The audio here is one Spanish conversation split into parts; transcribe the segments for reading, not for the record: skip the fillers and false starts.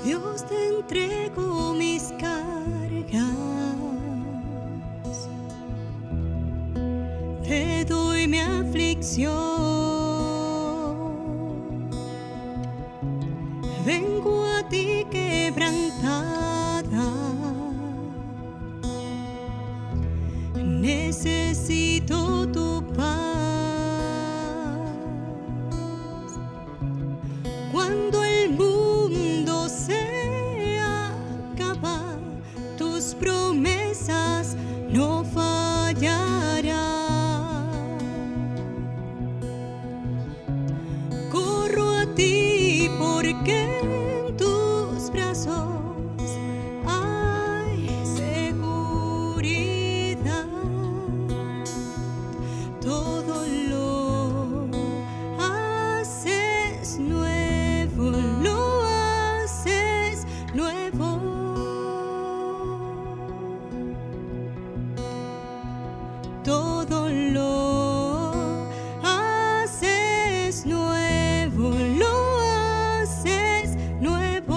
Dios, te entrego mis cargas, te doy mi aflicción. Vengo a ti quebrantada, necesito tu paz. Cuando el mundo se acaba, tus promesas no fallarán. Corro a ti porque en tus brazos hay seguridad. Todo lo haces nuevo, lo haces nuevo. Todo lo haces nuevo, lo haces nuevo.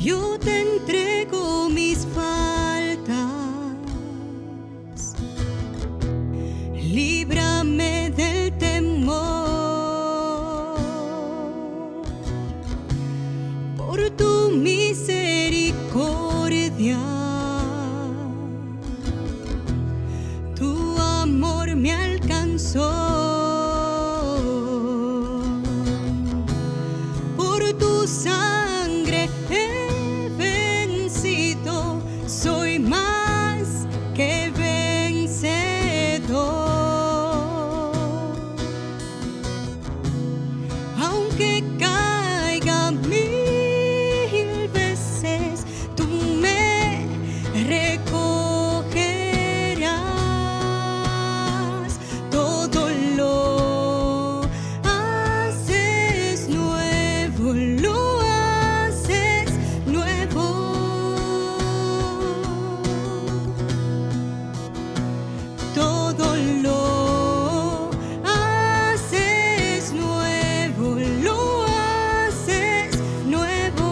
Yo te entrego mis faltas, líbrame del temor. Por tu misericordia, tu amor me alcanzó. Por tu sangre he vencido, soy más que vencedor. Aunque caiga mil veces, tú me recogerás. Todo lo haces nuevo, lo haces nuevo. Todo lo haces nuevo, lo haces nuevo.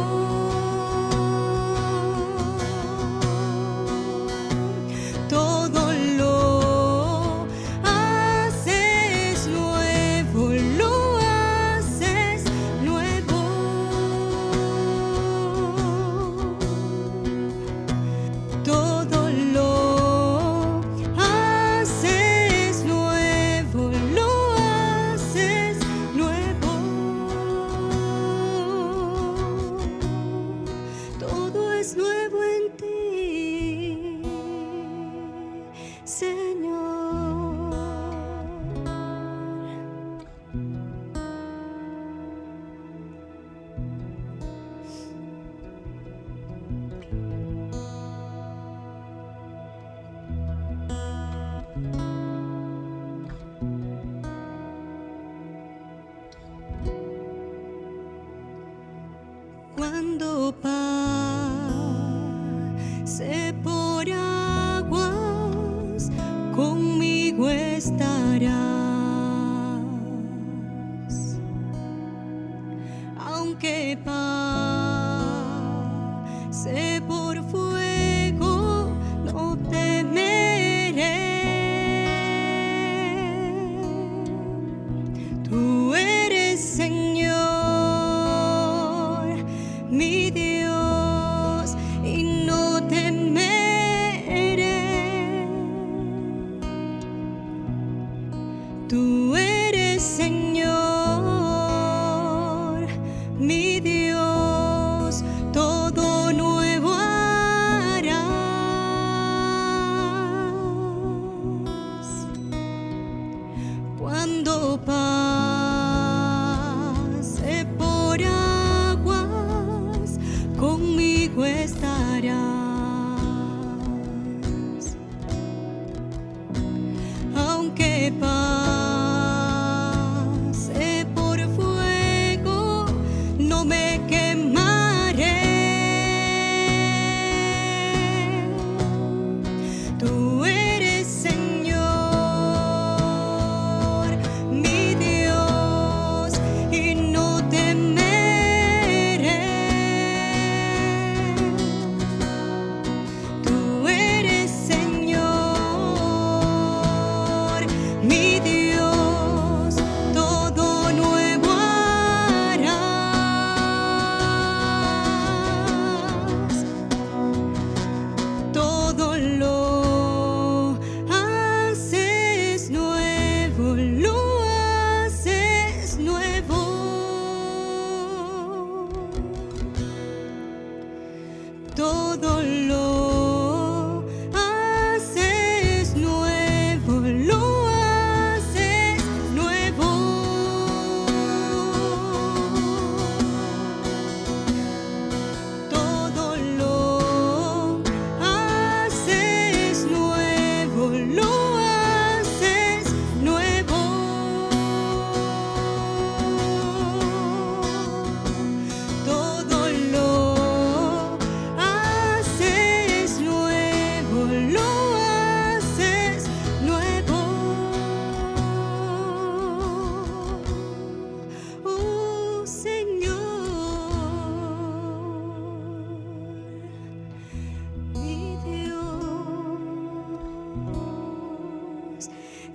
Todo lo haces nuevo, lo haces nuevo. Todo lo haces nuevo, lo haces nuevo. Todo es nuevo en ti, Señor. Cuando pase por aguas, conmigo estarás. Aunque pase por fuego, no temeré. Tú eres Señor, mi Dios, y no temeré. Tú eres Señor, mi Dios, todo nuevo harás. Cuando pase por aguas, conmigo estarás. Aunque pase por fuego, no me quemaré. Tú eres Señor,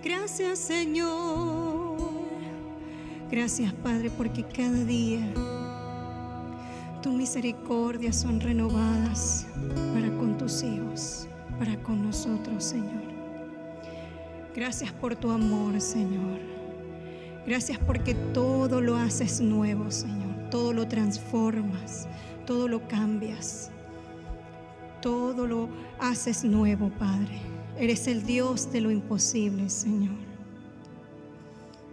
Gracias, Señor. Gracias, Padre, porque cada día tus misericordias son renovadas para con tus hijos, para con nosotros, Señor. Gracias por tu amor, Señor. Gracias porque todo lo haces nuevo, Señor. Todo lo transformas, todo lo cambias, todo lo haces nuevo, Padre. Eres el Dios de lo imposible, Señor.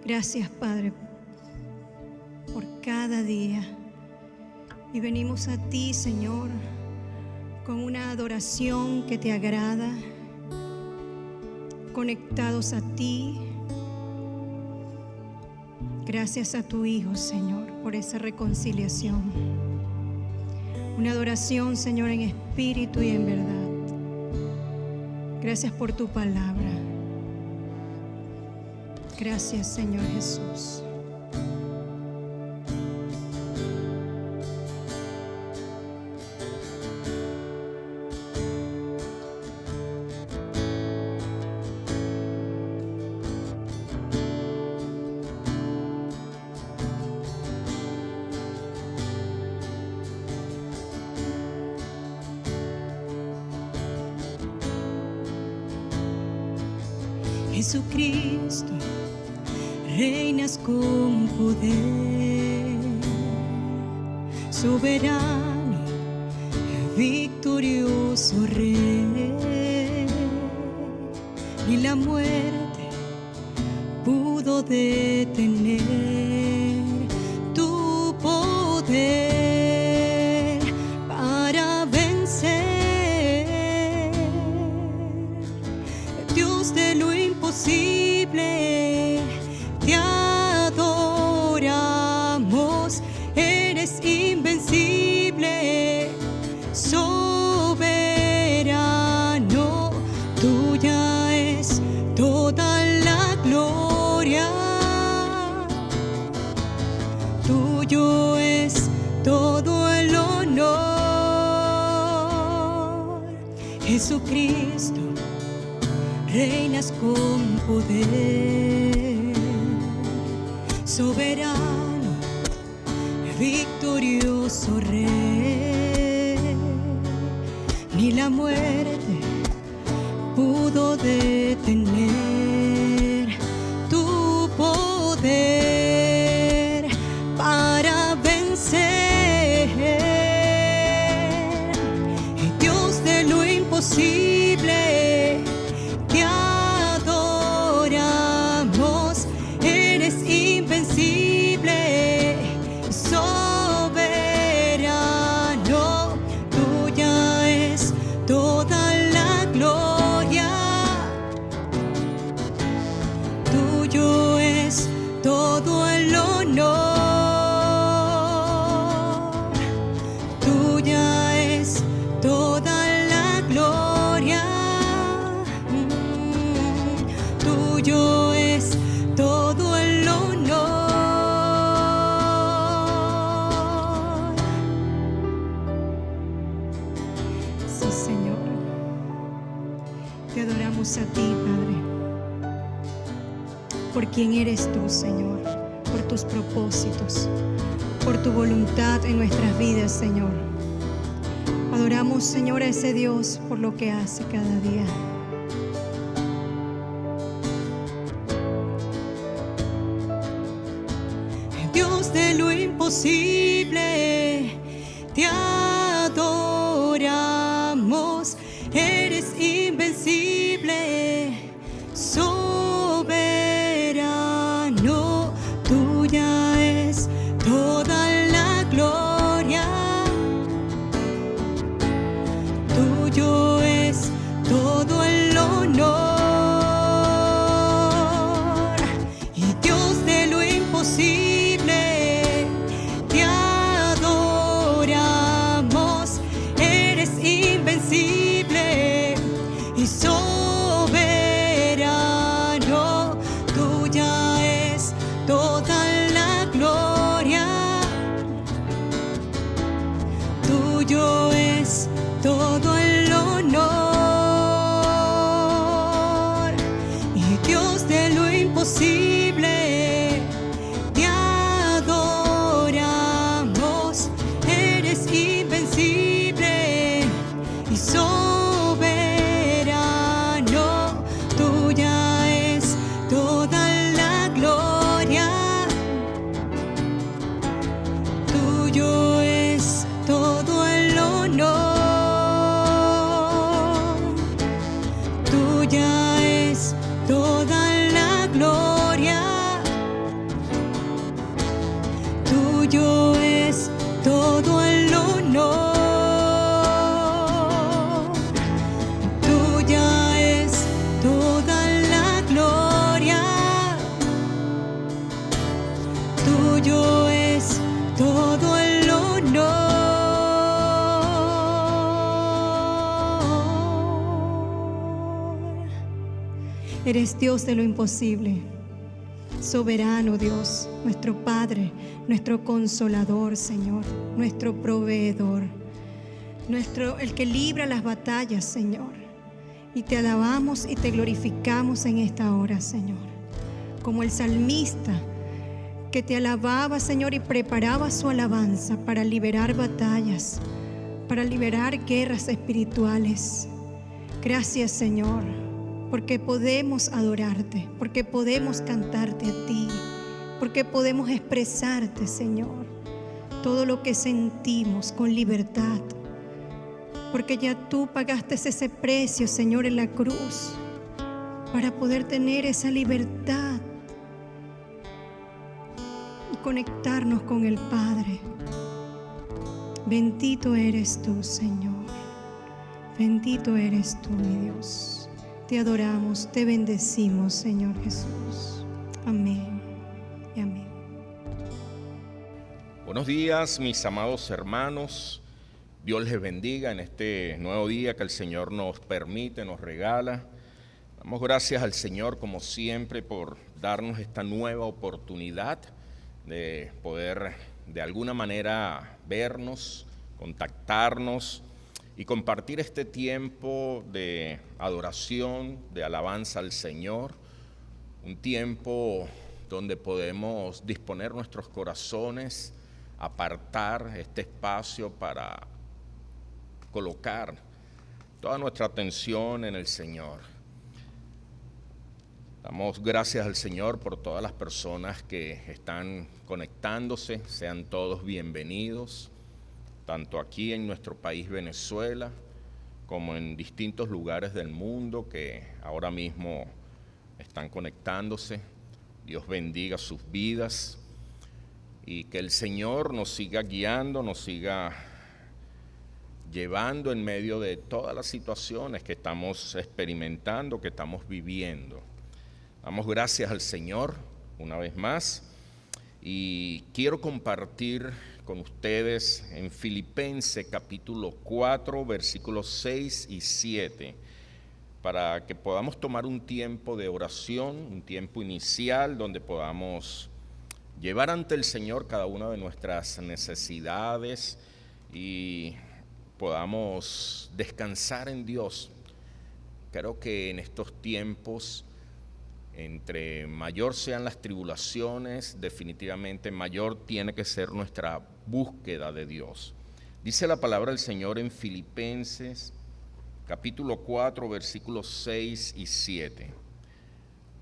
Gracias, Padre, por cada día. Y venimos a ti, Señor, con una adoración que te agrada, conectados a ti. Gracias a tu Hijo, Señor, por esa reconciliación. Una adoración, Señor, en espíritu y en verdad. Gracias por tu palabra. Gracias, Señor Jesús. Jesucristo, reinas con poder, soberano, victorioso Rey. Ni la muerte pudo detener tu poder para vencer. Dios de lo imposible, te adoramos, eres invencible, soberano, tuya es toda la gloria, tuyo es todo el honor. Jesucristo, reinas con poder, soberano, victorioso Rey. Ni la muerte pudo detener tu poder para vencer. Dios de lo imposible, te adoramos, eres invencible, soberano, tuya es toda la gloria, tuyo es todo el honor, tuya es toda la gloria. Tuyo es todo el honor. Sí, Señor, te adoramos a ti, Padre, por quien eres tú, Señor, por tus propósitos, por tu voluntad en nuestras vidas, Señor. Adoramos, Señor, a ese Dios por lo que hace cada día. Dios de lo imposible, te adoramos, eres invencible, soberano, tuya es toda la gloria, tuyo es todo el honor. Y Dios de lo imposible, te adoramos. Dios de lo imposible, te adoramos, eres invencible y soberano, tuya es toda la gloria, tuyo es todo el honor, tuya es toda la gloria, tuyo es todo el honor, tuya es toda la gloria, tuyo es todo el honor. Eres Dios de lo imposible, soberano Dios, nuestro Padre, nuestro Consolador, Señor, nuestro proveedor, el que libra las batallas, Señor. Y te alabamos y te glorificamos en esta hora, Señor, como el salmista que te alababa, Señor, y preparaba su alabanza para liberar batallas, para liberar guerras espirituales. Gracias, Señor, porque podemos adorarte, porque podemos cantarte a ti, porque podemos expresarte, Señor, todo lo que sentimos con libertad, porque ya tú pagaste ese precio, Señor, en la cruz, para poder tener esa libertad y conectarnos con el Padre. Bendito eres tú, Señor, bendito eres tú, mi Dios. Te adoramos, te bendecimos, Señor Jesús. Amén y amén. Buenos días, mis amados hermanos. Dios les bendiga en este nuevo día que el Señor nos permite, nos regala. Damos gracias al Señor, como siempre, por darnos esta nueva oportunidad de poder, de alguna manera, vernos, contactarnos y compartir este tiempo de adoración, de alabanza al Señor, un tiempo donde podemos disponer nuestros corazones, apartar este espacio para colocar toda nuestra atención en el Señor. Damos gracias al Señor por todas las personas que están conectándose, sean todos bienvenidos, tanto aquí en nuestro país Venezuela, como en distintos lugares del mundo que ahora mismo están conectándose. Dios bendiga sus vidas y que el Señor nos siga guiando, nos siga llevando en medio de todas las situaciones que estamos experimentando, que estamos viviendo. Damos gracias al Señor una vez más y quiero compartir con ustedes en Filipenses capítulo 4, versículos 6 y 7, para que podamos tomar un tiempo de oración, un tiempo inicial donde podamos llevar ante el Señor cada una de nuestras necesidades y podamos descansar en Dios. Creo que en estos tiempos, entre mayor sean las tribulaciones, definitivamente mayor tiene que ser nuestra búsqueda de Dios. Dice la palabra del Señor en Filipenses capítulo 4, versículos 6 y 7.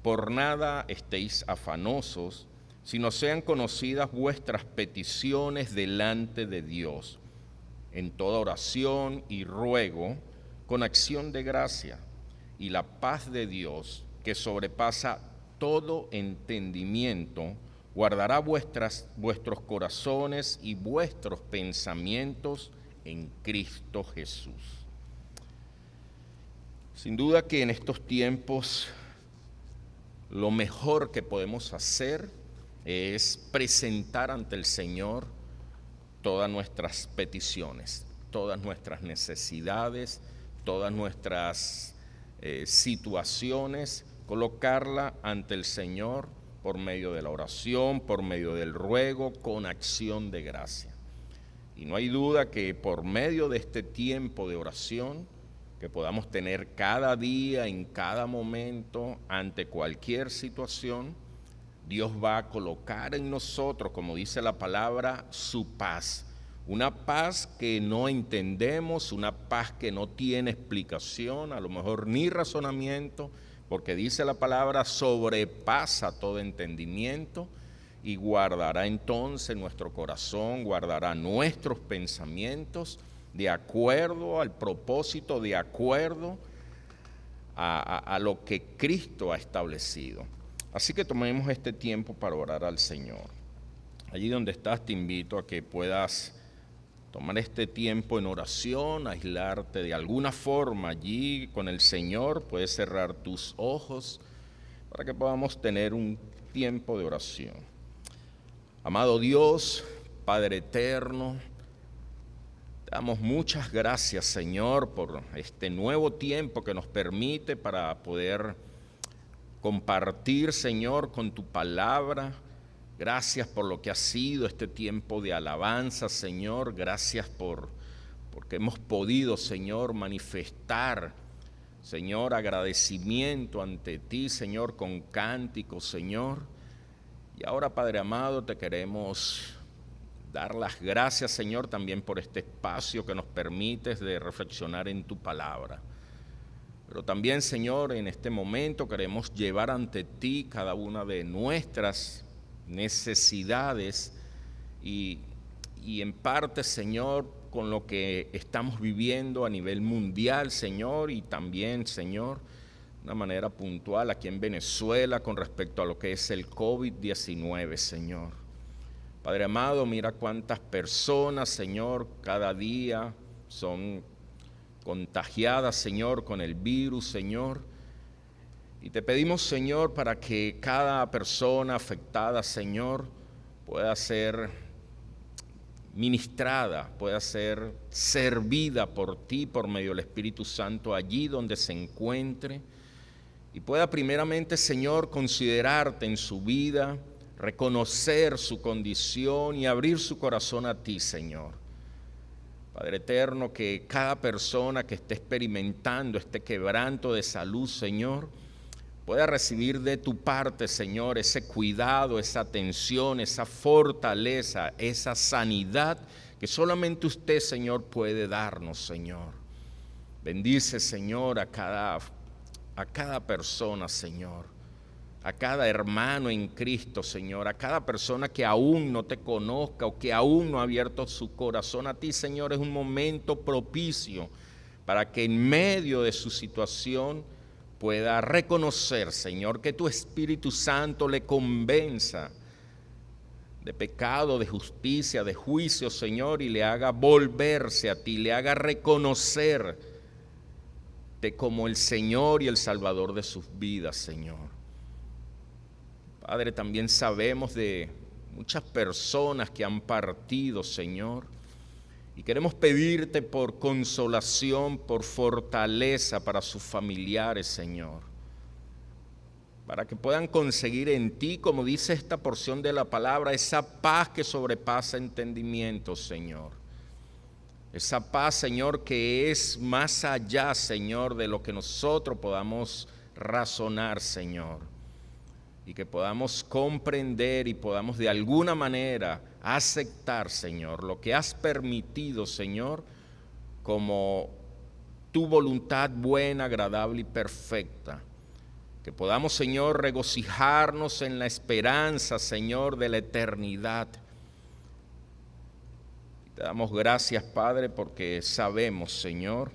Por nada estéis afanosos, sino sean conocidas vuestras peticiones delante de Dios, en toda oración y ruego, con acción de gracia, y la paz de Dios, que sobrepasa todo entendimiento, guardará vuestros corazones y vuestros pensamientos en Cristo Jesús. Sin duda que en estos tiempos lo mejor que podemos hacer es presentar ante el Señor todas nuestras peticiones, todas nuestras necesidades, todas nuestras situaciones, colocarla ante el Señor por medio de la oración, por medio del ruego, con acción de gracia. Y no hay duda que por medio de este tiempo de oración que podamos tener cada día, en cada momento, ante cualquier situación, Dios va a colocar en nosotros, como dice la palabra, su paz. Una paz que no entendemos, una paz que no tiene explicación, a lo mejor ni razonamiento, porque dice la palabra, sobrepasa todo entendimiento y guardará entonces nuestro corazón, guardará nuestros pensamientos de acuerdo al propósito, de acuerdo a lo que Cristo ha establecido. Así que tomemos este tiempo para orar al Señor. Allí donde estás te invito a que puedas tomar este tiempo en oración, aislarte de alguna forma allí con el Señor. Puedes cerrar tus ojos para que podamos tener un tiempo de oración. Amado Dios, Padre eterno, te damos muchas gracias, Señor, por este nuevo tiempo que nos permite para poder compartir, Señor, con tu palabra. Gracias por lo que ha sido este tiempo de alabanza, Señor. Gracias porque hemos podido, Señor, manifestar, Señor, agradecimiento ante ti, Señor, con cánticos, Señor. Y ahora, Padre amado, te queremos dar las gracias, Señor, también por este espacio que nos permites de reflexionar en tu palabra. Pero también, Señor, en este momento queremos llevar ante ti cada una de nuestras necesidades y en parte, Señor, con lo que estamos viviendo a nivel mundial, Señor, y también, Señor, de una manera puntual aquí en Venezuela con respecto a lo que es el COVID-19, Señor. Padre amado, mira cuántas personas, Señor, cada día son contagiadas, Señor, con el virus, Señor. Y te pedimos, Señor, para que cada persona afectada, Señor, pueda ser ministrada, pueda ser servida por ti, por medio del Espíritu Santo, allí donde se encuentre, y pueda primeramente, Señor, considerarte en su vida, reconocer su condición y abrir su corazón a ti, Señor. Padre eterno, que cada persona que esté experimentando este quebranto de salud, Señor, pueda recibir de tu parte, Señor, ese cuidado, esa atención, esa fortaleza, esa sanidad que solamente usted, Señor, puede darnos, Señor. Bendice, Señor, a cada persona, Señor, a cada hermano en Cristo, Señor, a cada persona que aún no te conozca o que aún no ha abierto su corazón a ti, Señor. Es un momento propicio para que en medio de su situación pueda reconocer, Señor, que tu Espíritu Santo le convenza de pecado, de justicia, de juicio, Señor, y le haga volverse a ti, le haga reconocerte como el Señor y el Salvador de sus vidas, Señor. Padre, también sabemos de muchas personas que han partido, Señor, y queremos pedirte por consolación, por fortaleza para sus familiares, Señor, para que puedan conseguir en ti, como dice esta porción de la palabra, esa paz que sobrepasa entendimiento, Señor. Esa paz, Señor, que es más allá, Señor, de lo que nosotros podamos razonar, Señor. Y que podamos comprender y podamos de alguna manera aceptar, Señor, lo que has permitido, Señor, como tu voluntad buena, agradable y perfecta. Que podamos, Señor, regocijarnos en la esperanza, Señor, de la eternidad. Te damos gracias, Padre, porque sabemos, Señor,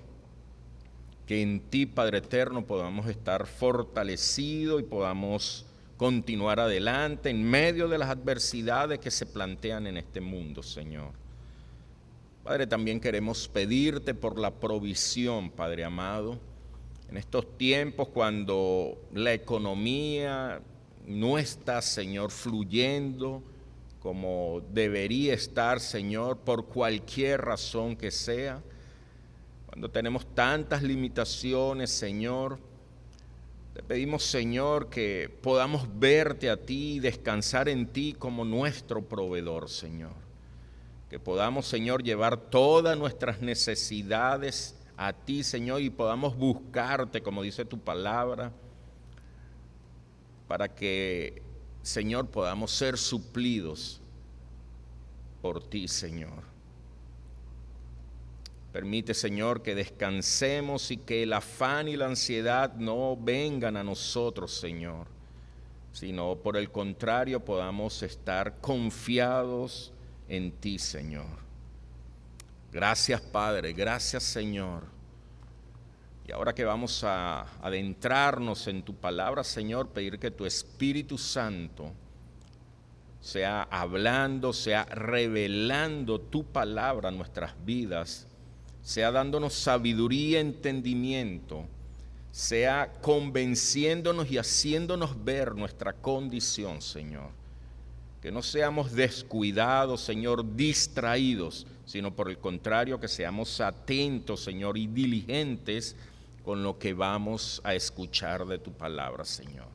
que en ti, Padre eterno, podamos estar fortalecidos y podamos continuar adelante en medio de las adversidades que se plantean en este mundo, Señor. Padre, también queremos pedirte por la provisión, Padre amado, en estos tiempos cuando la economía no está, Señor, fluyendo como debería estar, Señor, por cualquier razón que sea, cuando tenemos tantas limitaciones, Señor. Te pedimos, Señor, que podamos verte a ti y descansar en ti como nuestro proveedor, Señor. Que podamos, Señor, llevar todas nuestras necesidades a ti, Señor, y podamos buscarte, como dice tu palabra, para que, Señor, podamos ser suplidos por ti, Señor. Permite, Señor, que descansemos y que el afán y la ansiedad no vengan a nosotros, Señor, sino por el contrario podamos estar confiados en ti, Señor. Gracias, Padre, gracias, Señor. Y ahora que vamos a adentrarnos en tu palabra, Señor, pedir que tu Espíritu Santo sea hablando, sea revelando tu palabra a nuestras vidas, sea dándonos sabiduría, entendimiento, sea convenciéndonos y haciéndonos ver nuestra condición, Señor. Que no seamos descuidados, Señor, distraídos, sino por el contrario, que seamos atentos, Señor, y diligentes con lo que vamos a escuchar de tu palabra, Señor.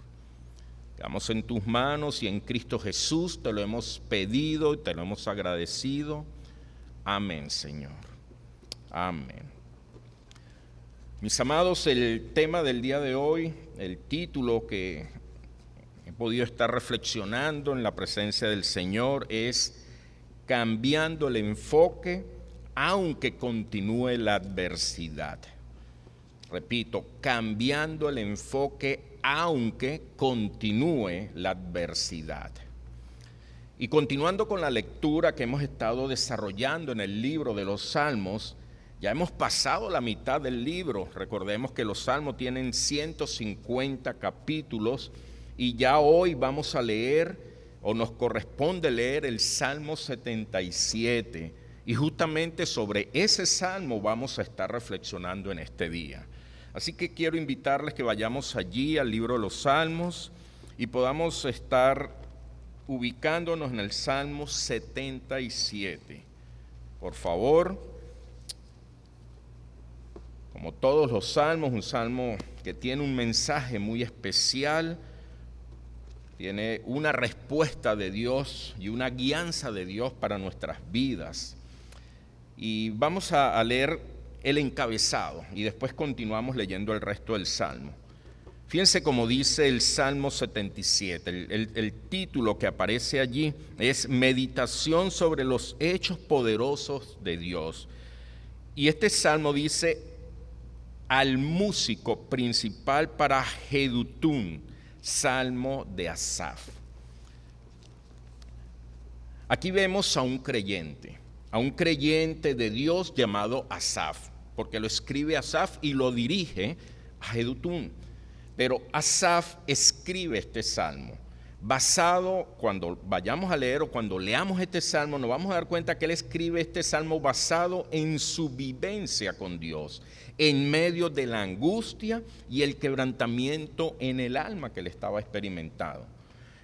Quedamos en tus manos y en Cristo Jesús te lo hemos pedido y te lo hemos agradecido. Amén, Señor. Amén. Mis amados, el tema del día de hoy, el título que he podido estar reflexionando en la presencia del Señor es cambiando el enfoque aunque continúe la adversidad. Repito, cambiando el enfoque aunque continúe la adversidad. Y continuando con la lectura que hemos estado desarrollando en el libro de los Salmos, ya hemos pasado la mitad del libro. Recordemos que los Salmos tienen 150 capítulos y ya hoy vamos a leer, o nos corresponde leer, el Salmo 77. Y justamente sobre ese Salmo vamos a estar reflexionando en este día. Así que quiero invitarles que vayamos allí al libro de los Salmos y podamos estar ubicándonos en el Salmo 77. Por favor. Como todos los salmos, un salmo que tiene un mensaje muy especial, tiene una respuesta de Dios y una guianza de Dios para nuestras vidas. Y vamos a leer el encabezado y después continuamos leyendo el resto del salmo. Fíjense cómo dice el Salmo 77, el título que aparece allí es Meditación sobre los hechos poderosos de Dios. Y este salmo dice: al músico principal para Jedutún, salmo de Asaf. Aquí vemos a un creyente de Dios llamado Asaf, porque lo escribe Asaf y lo dirige a Jedutún. Pero Asaf escribe este salmo basado, cuando vayamos a leer o cuando leamos este salmo, nos vamos a dar cuenta que él escribe este salmo basado en su vivencia con Dios, en medio de la angustia y el quebrantamiento en el alma que él estaba experimentando.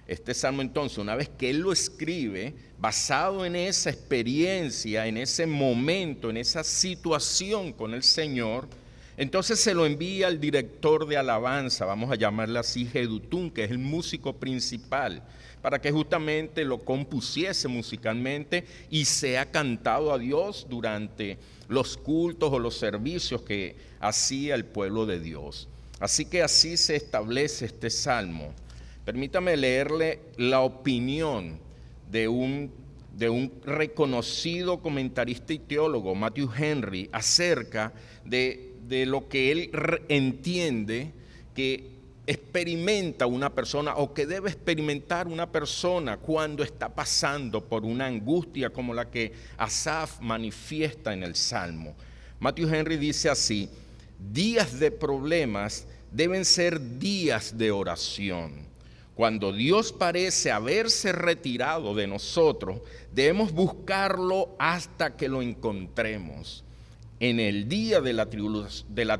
Este salmo entonces, una vez que él lo escribe, basado en esa experiencia, en ese momento, en esa situación con el Señor, entonces se lo envía al director de alabanza, vamos a llamarle así, Jedutún, que es el músico principal, para que justamente lo compusiese musicalmente y sea cantado a Dios durante los cultos o los servicios que hacía el pueblo de Dios. Así que así se establece este salmo. Permítame leerle la opinión de un reconocido comentarista y teólogo, Matthew Henry, acerca de lo que él entiende que experimenta una persona o que debe experimentar una persona cuando está pasando por una angustia como la que Asaf manifiesta en el Salmo. Matthew Henry dice así: días de problemas deben ser días de oración. Cuando Dios parece haberse retirado de nosotros, debemos buscarlo hasta que lo encontremos. En el día de la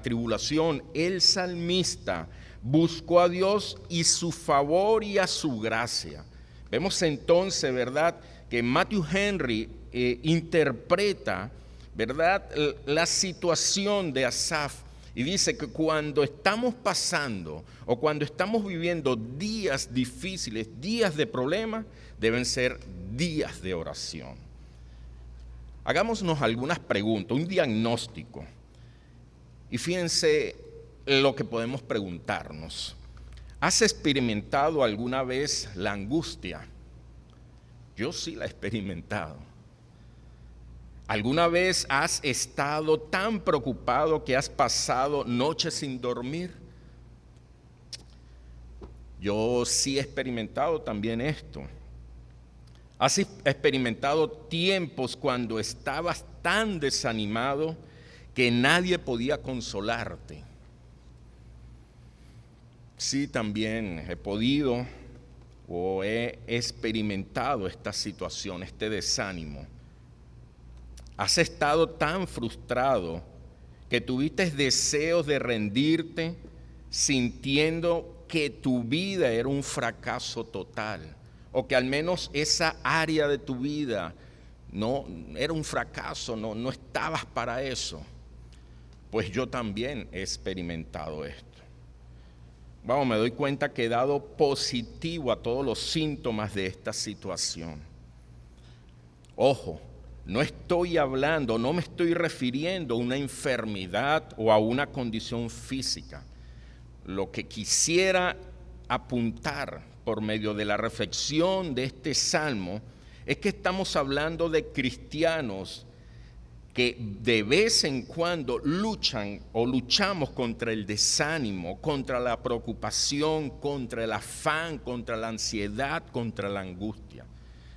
tribulación, el salmista buscó a Dios y su favor y a su gracia. Vemos entonces, ¿verdad?, que Matthew Henry interpreta, ¿verdad?, la situación de Asaf y dice que cuando estamos pasando o cuando estamos viviendo días difíciles, días de problemas, deben ser días de oración. Hagámonos algunas preguntas, un diagnóstico. Y fíjense lo que podemos preguntarnos. ¿Has experimentado alguna vez la angustia? Yo sí la he experimentado. ¿Alguna vez has estado tan preocupado que has pasado noches sin dormir? Yo sí he experimentado también esto. ¿Has experimentado tiempos cuando estabas tan desanimado que nadie podía consolarte? Sí, también he podido o he experimentado esta situación, este desánimo. ¿Has estado tan frustrado que tuviste deseos de rendirte, sintiendo que tu vida era un fracaso total? O que al menos esa área de tu vida no era un fracaso, no estabas para eso. Pues yo también he experimentado esto. Vamos, me doy cuenta que he dado positivo a todos los síntomas de esta situación. Ojo, no estoy hablando, no me estoy refiriendo a una enfermedad o a una condición física. Lo que quisiera apuntar por medio de la reflexión de este salmo es que estamos hablando de cristianos que de vez en cuando luchan o luchamos contra el desánimo, contra la preocupación, contra el afán, contra la ansiedad, contra la angustia.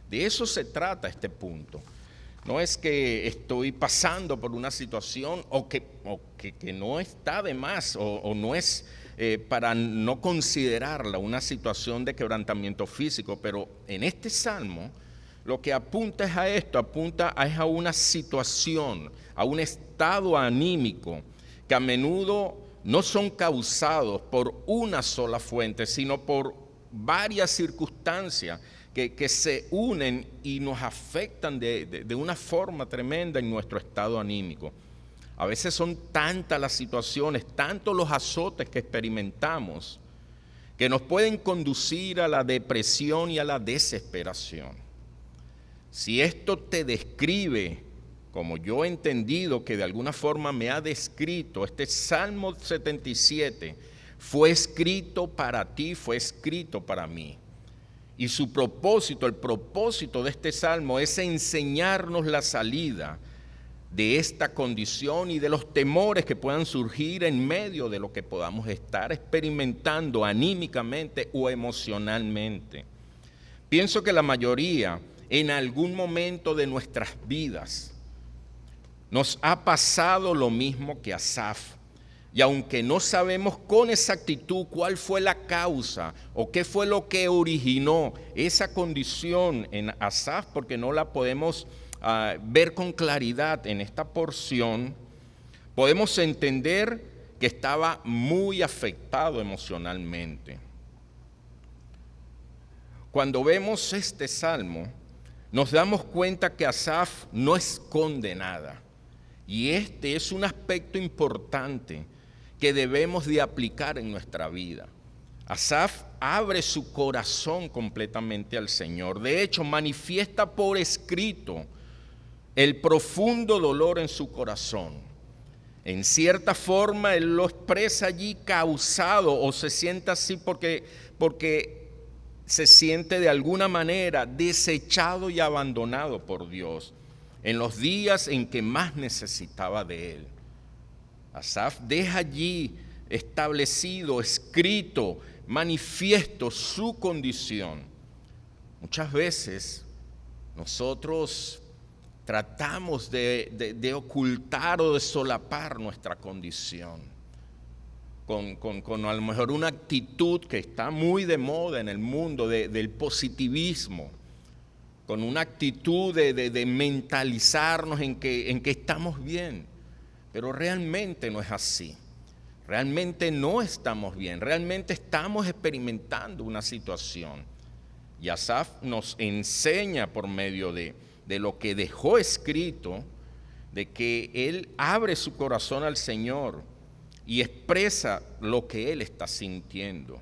De eso se trata este punto. No es que estoy pasando por una situación o que no está de más o no es para no considerarla una situación de quebrantamiento físico, pero en este salmo lo que apunta es a esto, apunta a una situación, a un estado anímico que a menudo no son causados por una sola fuente, sino por varias circunstancias que se unen y nos afectan de una forma tremenda en nuestro estado anímico. A veces son tantas las situaciones, tantos los azotes que experimentamos, que nos pueden conducir a la depresión y a la desesperación. Si esto te describe, como yo he entendido que de alguna forma me ha descrito, este Salmo 77 fue escrito para ti, fue escrito para mí. Y su propósito, el propósito de este Salmo es enseñarnos la salida de esta condición y de los temores que puedan surgir en medio de lo que podamos estar experimentando anímicamente o emocionalmente. Pienso que la mayoría, en algún momento de nuestras vidas, nos ha pasado lo mismo que a Asaf. Y aunque no sabemos con exactitud cuál fue la causa o qué fue lo que originó esa condición en Asaf, porque no la podemos ver con claridad en esta porción, podemos entender que estaba muy afectado emocionalmente. Cuando vemos este salmo, nos damos cuenta que Asaf no esconde nada. Y este es un aspecto importante que debemos de aplicar en nuestra vida. Asaf abre su corazón completamente al Señor. De hecho, manifiesta por escrito el profundo dolor en su corazón. En cierta forma, él lo expresa allí causado o se siente así porque se siente de alguna manera desechado y abandonado por Dios en los días en que más necesitaba de él. Asaf deja allí establecido, escrito, manifiesto su condición. Muchas veces nosotros tratamos de ocultar o de solapar nuestra condición con a lo mejor una actitud que está muy de moda en el mundo del positivismo, con una actitud de mentalizarnos en que estamos bien. Pero realmente no es así. Realmente no estamos bien. Realmente estamos experimentando una situación. Y Asaf nos enseña por medio de lo que dejó escrito, de que él abre su corazón al Señor y expresa lo que él está sintiendo.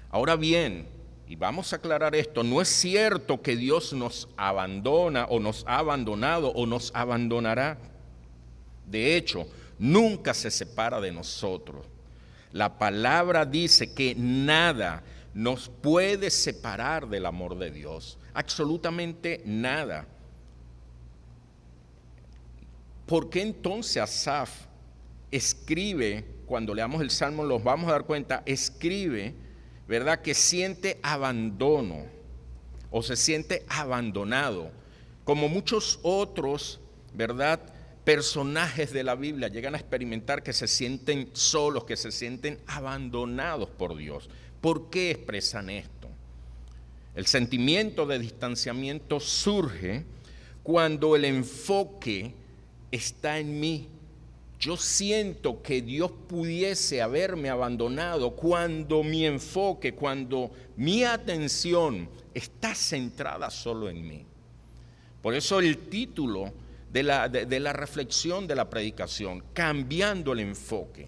Ahora bien, y vamos a aclarar esto, no es cierto que Dios nos abandona o nos ha abandonado o nos abandonará. De hecho, nunca se separa de nosotros. La palabra dice que nada nos puede separar del amor de Dios, absolutamente nada. ¿Por qué entonces Asaf escribe, cuando leamos el Salmo nos vamos a dar cuenta, escribe, ¿verdad?, que siente abandono o se siente abandonado, como muchos otros, ¿verdad?, personajes de la Biblia llegan a experimentar que se sienten solos, que se sienten abandonados por Dios. ¿Por qué expresan esto? El sentimiento de distanciamiento surge cuando el enfoque está en mí. Yo siento que Dios pudiese haberme abandonado cuando mi enfoque, cuando mi atención está centrada solo en mí. Por eso el título de la reflexión de la predicación, cambiando el enfoque.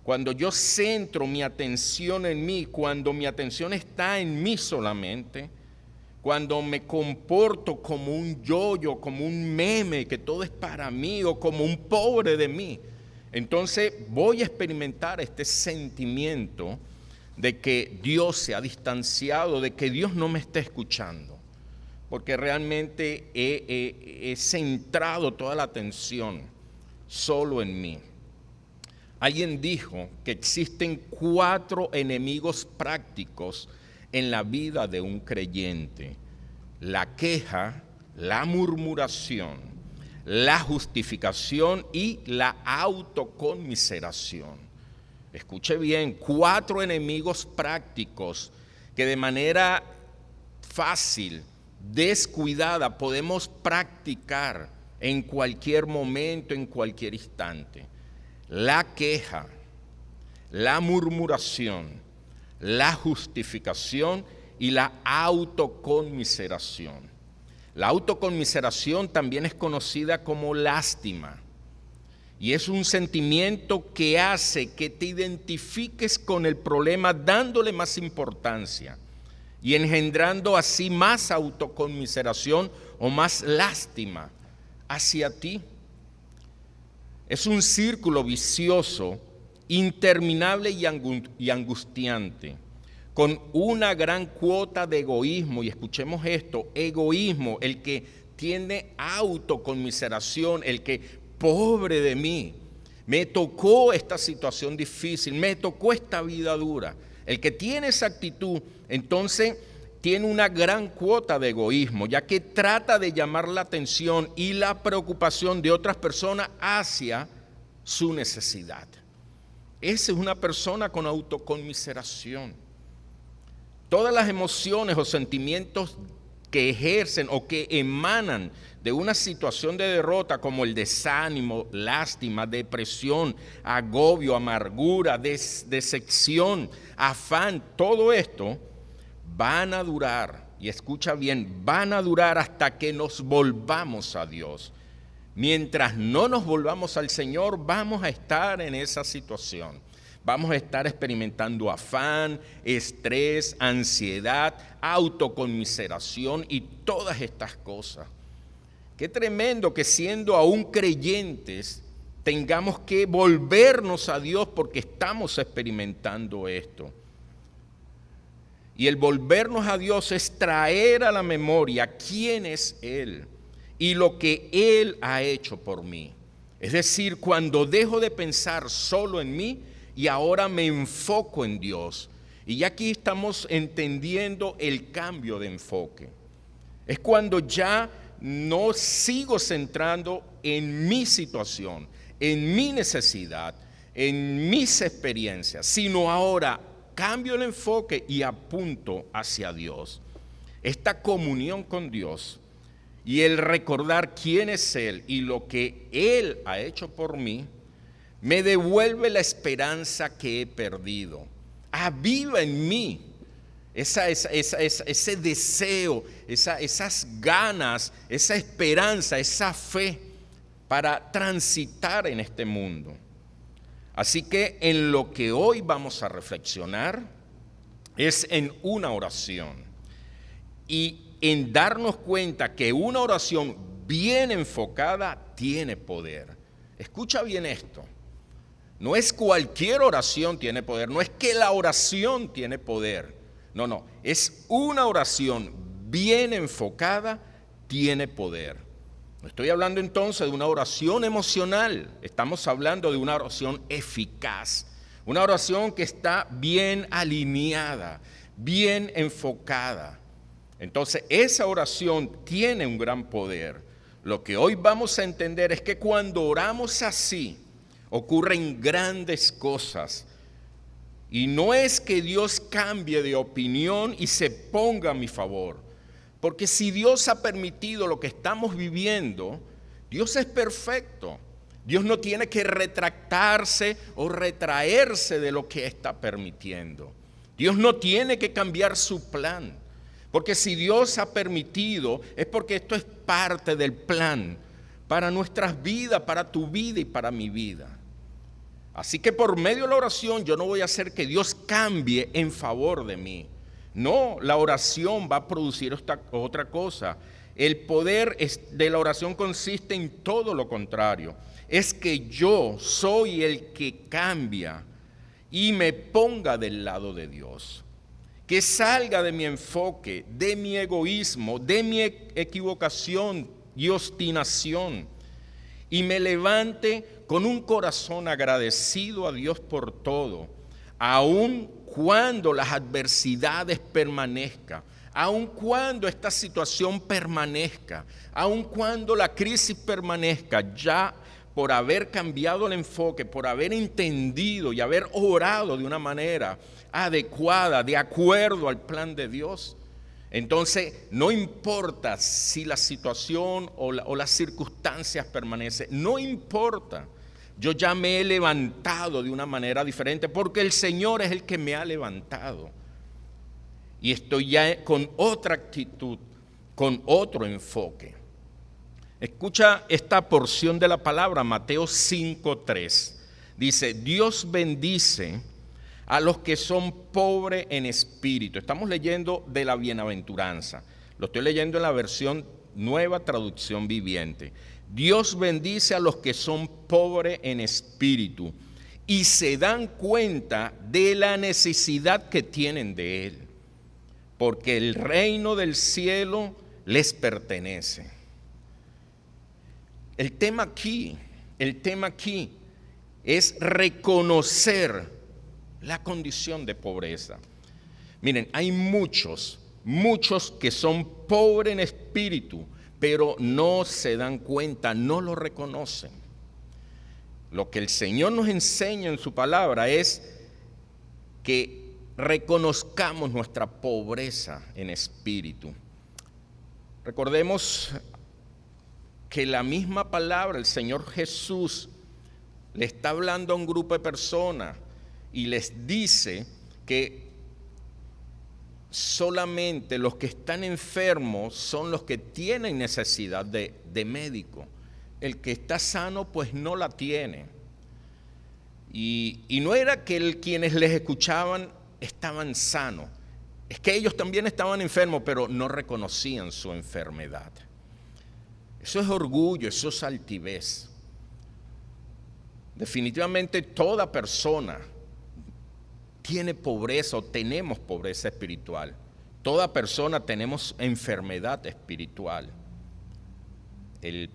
Cuando yo centro mi atención en mí, cuando mi atención está en mí solamente, cuando me comporto como un yo-yo, como un meme, que todo es para mí, o como un pobre de mí, entonces voy a experimentar este sentimiento de que Dios se ha distanciado, de que Dios no me está escuchando, porque realmente he centrado toda la atención solo en mí. Alguien dijo que existen 4 enemigos prácticos en la vida de un creyente: la queja, la murmuración, la justificación y la autoconmiseración. Escuche bien, 4 enemigos prácticos que de manera fácil, descuidada, podemos practicar en cualquier momento, en cualquier instante: la queja, la murmuración, la justificación y la autoconmiseración. La autoconmiseración también es conocida como lástima, y es un sentimiento que hace que te identifiques con el problema dándole más importancia y engendrando así más autoconmiseración o más lástima hacia ti. Es un círculo vicioso, interminable y angustiante, con una gran cuota de egoísmo. Y escuchemos esto: egoísmo, el que tiene autoconmiseración, el que, pobre de mí, me tocó esta situación difícil, me tocó esta vida dura. El que tiene esa actitud, entonces tiene una gran cuota de egoísmo, ya que trata de llamar la atención y la preocupación de otras personas hacia su necesidad. Esa es una persona con autoconmiseración. Todas las emociones o sentimientos que ejercen o que emanan de una situación de derrota, como el desánimo, lástima, depresión, agobio, amargura, decepción, afán, todo esto van a durar, y escucha bien, van a durar hasta que nos volvamos a Dios. Mientras no nos volvamos al Señor, vamos a estar en esa situación. Vamos a estar experimentando afán, estrés, ansiedad, autoconmiseración y todas estas cosas. Qué tremendo que, siendo aún creyentes, tengamos que volvernos a Dios porque estamos experimentando esto. Y el volvernos a Dios es traer a la memoria quién es Él y lo que Él ha hecho por mí. Es decir, cuando dejo de pensar solo en mí y ahora me enfoco en Dios. Y aquí estamos entendiendo el cambio de enfoque. Es cuando ya no sigo centrando en mi situación, en mi necesidad, en mis experiencias, sino ahora cambio el enfoque y apunto hacia Dios. Esta comunión con Dios y el recordar quién es Él y lo que Él ha hecho por mí, me devuelve la esperanza que he perdido. Aviva en mí ese deseo, esas ganas, esa esperanza, esa fe para transitar en este mundo. Así que en lo que hoy vamos a reflexionar es en una oración y en darnos cuenta que una oración bien enfocada tiene poder. Escucha bien esto. No es cualquier oración tiene poder, no es que la oración tiene poder. No, es una oración bien enfocada, tiene poder. No estoy hablando entonces de una oración emocional, estamos hablando de una oración eficaz, una oración que está bien alineada, bien enfocada. Entonces, esa oración tiene un gran poder. Lo que hoy vamos a entender es que cuando oramos así, ocurren grandes cosas. Y no es que Dios cambie de opinión y se ponga a mi favor. Porque si Dios ha permitido lo que estamos viviendo, Dios es perfecto. Dios no tiene que retractarse o retraerse de lo que está permitiendo. Dios no tiene que cambiar su plan. Porque si Dios ha permitido, es porque esto es parte del plan para nuestras vidas, para tu vida y para mi vida. Así que por medio de la oración yo no voy a hacer que Dios cambie en favor de mí. No, la oración va a producir otra cosa. El poder de la oración consiste en todo lo contrario. Es que yo soy el que cambia y me ponga del lado de Dios. Que salga de mi enfoque, de mi egoísmo, de mi equivocación y obstinación. Y me levante con un corazón agradecido a Dios por todo, aun cuando las adversidades permanezcan, aun cuando esta situación permanezca, aun cuando la crisis permanezca, ya por haber cambiado el enfoque, por haber entendido y haber orado de una manera adecuada, de acuerdo al plan de Dios. Entonces, no importa si la situación o las circunstancias permanecen, no importa. Yo ya me he levantado de una manera diferente porque el Señor es el que me ha levantado. Y estoy ya con otra actitud, con otro enfoque. Escucha esta porción de la palabra, Mateo 5:3. Dice, Dios bendice a los que son pobres en espíritu. Estamos leyendo de la bienaventuranza. Lo estoy leyendo en la versión Nueva Traducción Viviente. Dios bendice a los que son pobres en espíritu y se dan cuenta de la necesidad que tienen de Él, porque el reino del cielo les pertenece. El tema aquí es reconocer la condición de pobreza. Miren, hay muchos que son pobres en espíritu, pero no se dan cuenta, no lo reconocen. Lo que el Señor nos enseña en su palabra es que reconozcamos nuestra pobreza en espíritu. Recordemos que la misma palabra, el Señor Jesús le está hablando a un grupo de personas y les dice que solamente los que están enfermos son los que tienen necesidad de médico. El que está sano pues no la tiene. Y no era que quienes les escuchaban estaban sanos, es que ellos también estaban enfermos, pero no reconocían su enfermedad. Eso es orgullo, eso es altivez. Definitivamente toda persona tiene pobreza o tenemos pobreza espiritual. Toda persona tenemos enfermedad espiritual. El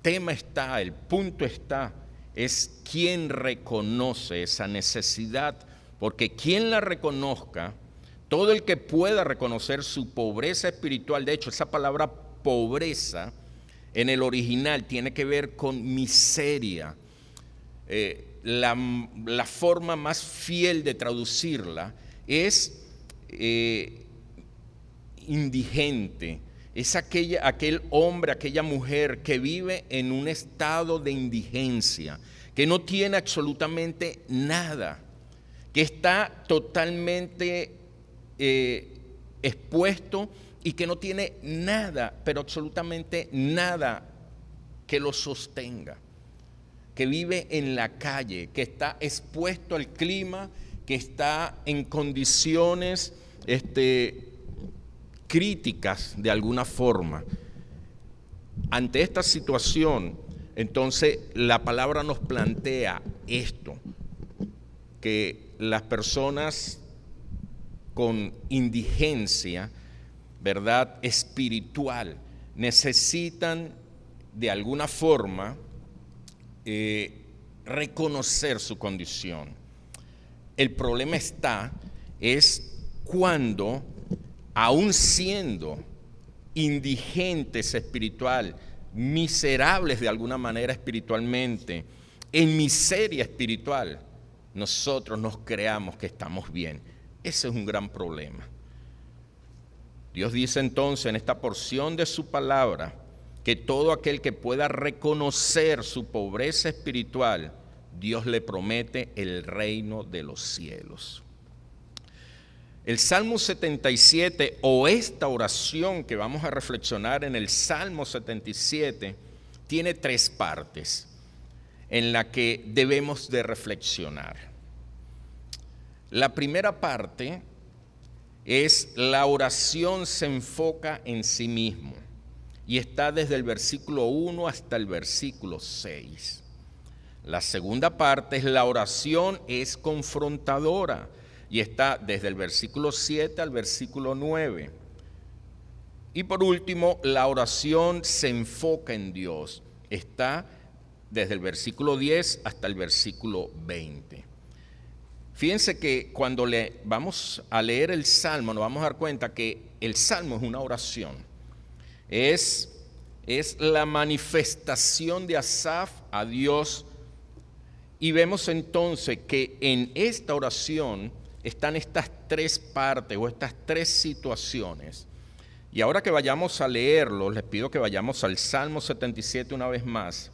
tema está, el punto está, es quién reconoce esa necesidad, porque quien la reconozca, todo el que pueda reconocer su pobreza espiritual, de hecho esa palabra pobreza en el original tiene que ver con miseria. La forma más fiel de traducirla es indigente. Es aquel hombre, aquella mujer que vive en un estado de indigencia, que no tiene absolutamente nada, que está totalmente expuesto y que no tiene nada, pero absolutamente nada que lo sostenga, que vive en la calle, que está expuesto al clima, que está en condiciones críticas de alguna forma. Ante esta situación, Entonces la palabra nos plantea esto, que las personas con indigencia, ¿verdad?, espiritual, necesitan de alguna forma reconocer su condición. El problema es cuando, aún siendo indigentes espiritual, miserables de alguna manera espiritualmente, en miseria espiritual, nosotros nos creamos que estamos bien. Ese es un gran problema. Dios dice entonces en esta porción de su palabra que todo aquel que pueda reconocer su pobreza espiritual, Dios le promete el reino de los cielos. El Salmo 77, o esta oración que vamos a reflexionar en el Salmo 77, tiene 3 partes en las que debemos de reflexionar. La primera parte es la oración se enfoca en sí mismo y está desde el versículo 1 hasta el versículo 6. La segunda parte es la oración es confrontadora y está desde el versículo 7 al versículo 9. Y por último, la oración se enfoca en Dios. Está desde el versículo 10 hasta el versículo 20. Fíjense que cuando vamos a leer el Salmo nos vamos a dar cuenta que el Salmo es una oración. Es la manifestación de Asaf a Dios. Y vemos entonces que en esta oración están estas 3 partes o estas 3 situaciones. Y ahora que vayamos a leerlo, les pido que vayamos al Salmo 77 una vez más.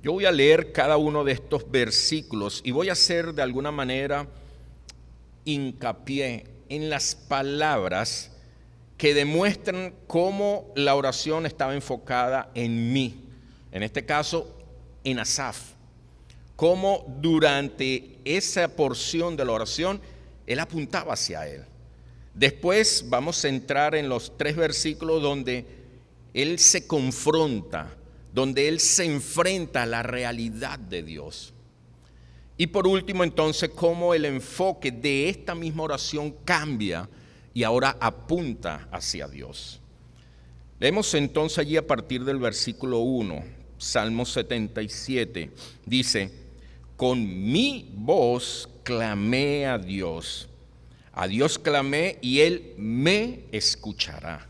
Yo voy a leer cada uno de estos versículos y voy a hacer de alguna manera hincapié en las palabras que demuestran cómo la oración estaba enfocada en mí, en este caso en Asaf. Cómo durante esa porción de la oración él apuntaba hacia él. Después vamos a entrar en los 3 versículos donde él se confronta, donde él se enfrenta a la realidad de Dios. Y por último entonces cómo el enfoque de esta misma oración cambia y ahora apunta hacia Dios. Leemos entonces allí a partir del versículo 1, Salmo 77, dice: con mi voz clamé a Dios clamé y Él me escuchará.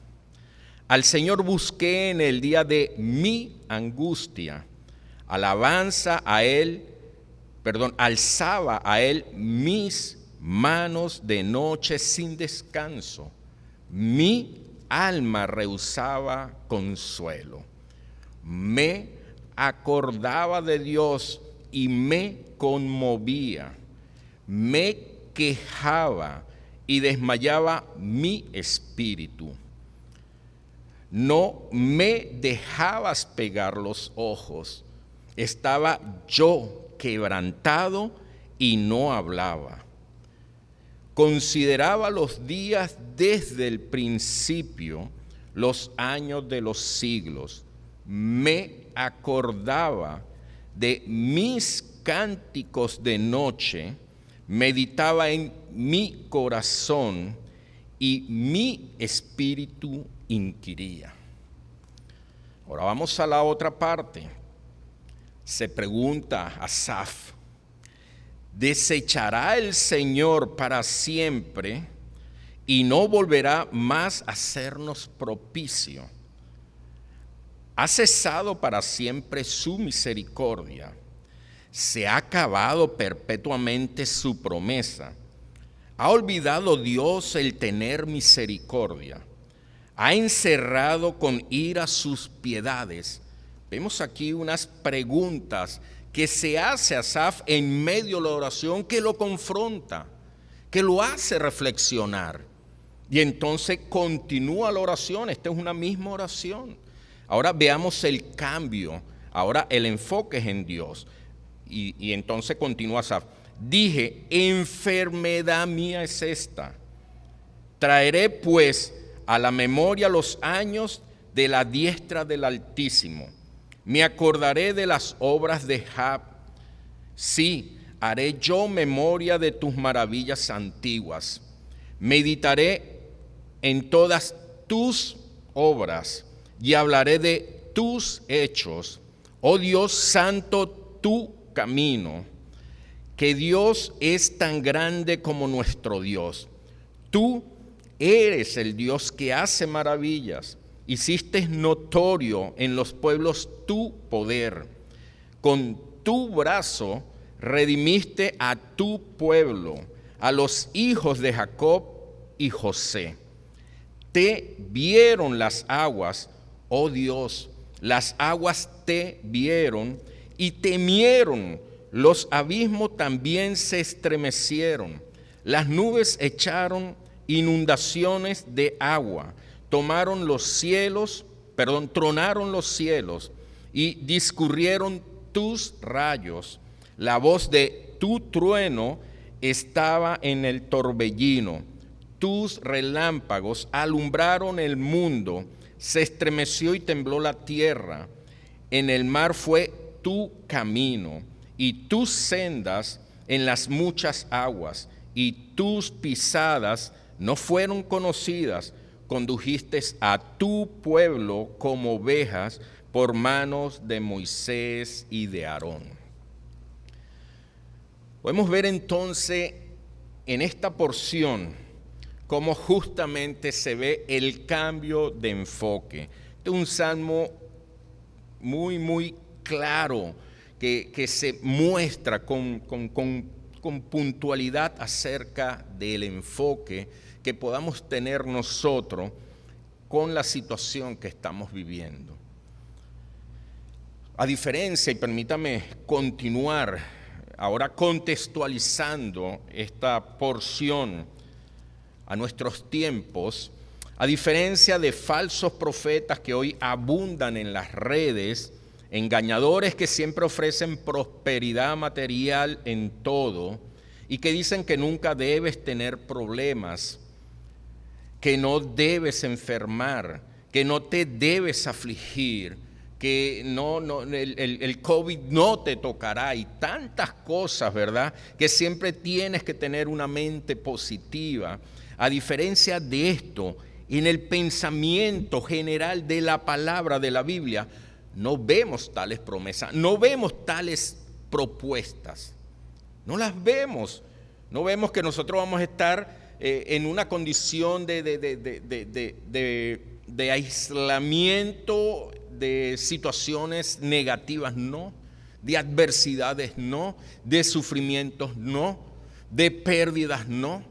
Al Señor busqué en el día de mi angustia, alzaba a Él mis manos de noche sin descanso. Mi alma rehusaba consuelo. Me acordaba de Dios y me conmovía, me quejaba y desmayaba mi espíritu. No me dejabas pegar los ojos, estaba yo quebrantado y no hablaba. Consideraba los días desde el principio, los años de los siglos. Me acordaba de mis cánticos de noche, meditaba en mi corazón y mi espíritu inquiría. Ahora vamos a la otra parte. Se pregunta Asaf: ¿desechará el Señor para siempre y no volverá más a hacernos propicio? ¿Ha cesado para siempre su misericordia? ¿Se ha acabado perpetuamente su promesa? ¿Ha olvidado Dios el tener misericordia? ¿Ha encerrado con ira sus piedades? Vemos aquí unas preguntas que se hace Asaf en medio de la oración, que lo confronta, que lo hace reflexionar. Y entonces continúa la oración. Esta es una misma oración. Ahora veamos el cambio. Ahora el enfoque es en Dios. Y entonces continúa Asaf. Dije: enfermedad mía es esta. Traeré pues a la memoria los años de la diestra del Altísimo. Me acordaré de las obras de Jab. Sí, haré yo memoria de tus maravillas antiguas. Meditaré en todas tus obras y hablaré de tus hechos. Oh Dios santo, tu camino. Que Dios es tan grande como nuestro Dios. Tú eres el Dios que hace maravillas. Hiciste notorio en los pueblos tu poder. Con tu brazo redimiste a tu pueblo, a los hijos de Jacob y José. Te vieron las aguas, oh Dios, las aguas te vieron y temieron. Los abismos también se estremecieron. Las nubes echaron inundaciones de agua. Tronaron los cielos y discurrieron tus rayos. La voz de tu trueno estaba en el torbellino. Tus relámpagos alumbraron el mundo. Se estremeció y tembló la tierra. En el mar fue tu camino y tus sendas en las muchas aguas, y tus pisadas no fueron conocidas. Condujiste a tu pueblo como ovejas por manos de Moisés y de Aarón. Podemos ver entonces en esta porción cómo justamente se ve el cambio de enfoque. Este es un salmo muy claro que se muestra con puntualidad acerca del enfoque que podamos tener nosotros con la situación que estamos viviendo. A diferencia, y permítame continuar ahora contextualizando esta porción a nuestros tiempos, a diferencia de falsos profetas que hoy abundan en las redes, engañadores que siempre ofrecen prosperidad material en todo y que dicen que nunca debes tener problemas, que no debes enfermar, que no te debes afligir, que el COVID no te tocará y tantas cosas, ¿verdad? Que siempre tienes que tener una mente positiva. A diferencia de esto, en el pensamiento general de la palabra de la Biblia, no vemos tales promesas, no vemos tales propuestas, no las vemos. No vemos que nosotros vamos a estar en una condición de aislamiento, de situaciones negativas, no, de adversidades, no, de sufrimientos, no, de pérdidas, no.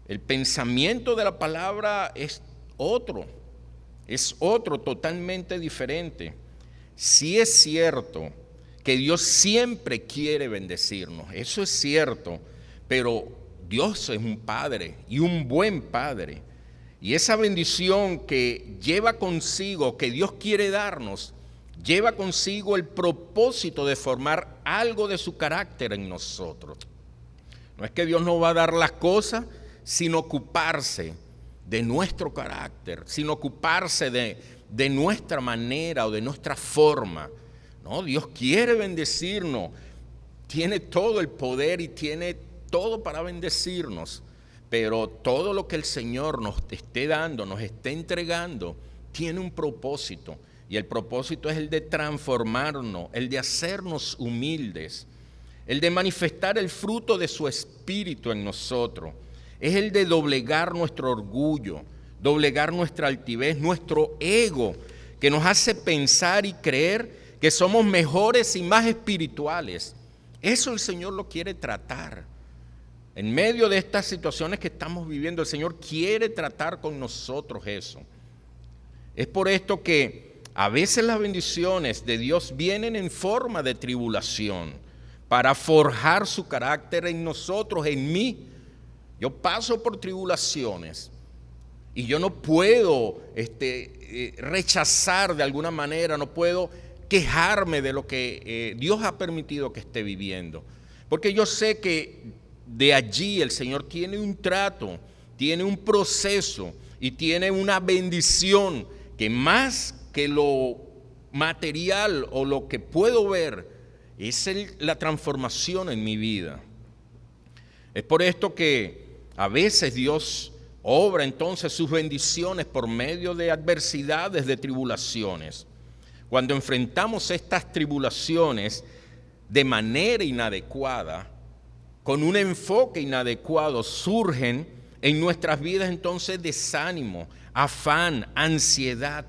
El pensamiento de la palabra es otro totalmente diferente. Sí es cierto que Dios siempre quiere bendecirnos, eso es cierto, pero Dios es un Padre y un buen Padre. Y esa bendición que lleva consigo, que Dios quiere darnos, lleva consigo el propósito de formar algo de su carácter en nosotros. No es que Dios nos va a dar las cosas sin ocuparse de nuestro carácter, sin ocuparse de nuestra manera o de nuestra forma. No, Dios quiere bendecirnos, tiene todo el poder y tiene todo para bendecirnos, pero todo lo que el Señor nos esté dando, nos esté entregando, tiene un propósito, y el propósito es el de transformarnos, el de hacernos humildes, el de manifestar el fruto de su Espíritu en nosotros, es el de doblegar nuestro orgullo, doblegar nuestra altivez, nuestro ego, que nos hace pensar y creer que somos mejores y más espirituales. Eso el Señor lo quiere tratar. En medio de estas situaciones que estamos viviendo, el Señor quiere tratar con nosotros eso. Es por esto que a veces las bendiciones de Dios vienen en forma de tribulación para forjar su carácter en nosotros, en mí. Yo paso por tribulaciones y yo no puedo rechazar de alguna manera, no puedo quejarme de lo que Dios ha permitido que esté viviendo. Porque yo sé que de allí el Señor tiene un trato, tiene un proceso y tiene una bendición que más que lo material o lo que puedo ver es la transformación en mi vida. Es por esto que a veces Dios obra entonces sus bendiciones por medio de adversidades, de tribulaciones. Cuando enfrentamos estas tribulaciones de manera inadecuada, con un enfoque inadecuado, surgen en nuestras vidas entonces desánimo, afán, ansiedad.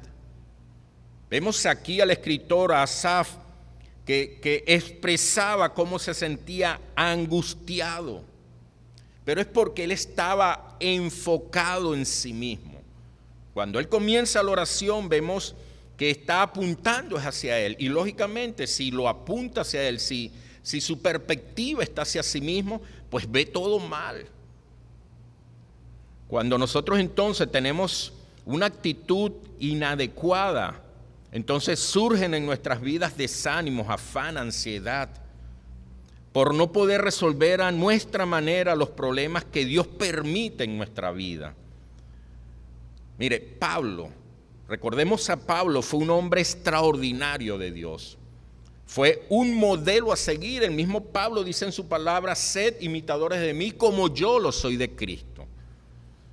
Vemos aquí al escritor Asaf que expresaba cómo se sentía angustiado, pero es porque él estaba enfocado en sí mismo. Cuando él comienza la oración vemos que está apuntando hacia él, y lógicamente si lo apunta hacia él, si su perspectiva está hacia sí mismo, pues ve todo mal. Cuando nosotros entonces tenemos una actitud inadecuada, entonces surgen en nuestras vidas desánimos, afán, ansiedad, por no poder resolver a nuestra manera los problemas que Dios permite en nuestra vida. Mire, Pablo, recordemos a Pablo, fue un hombre extraordinario de Dios. Fue un modelo a seguir. El mismo Pablo dice en su palabra: sed imitadores de mí como yo lo soy de Cristo.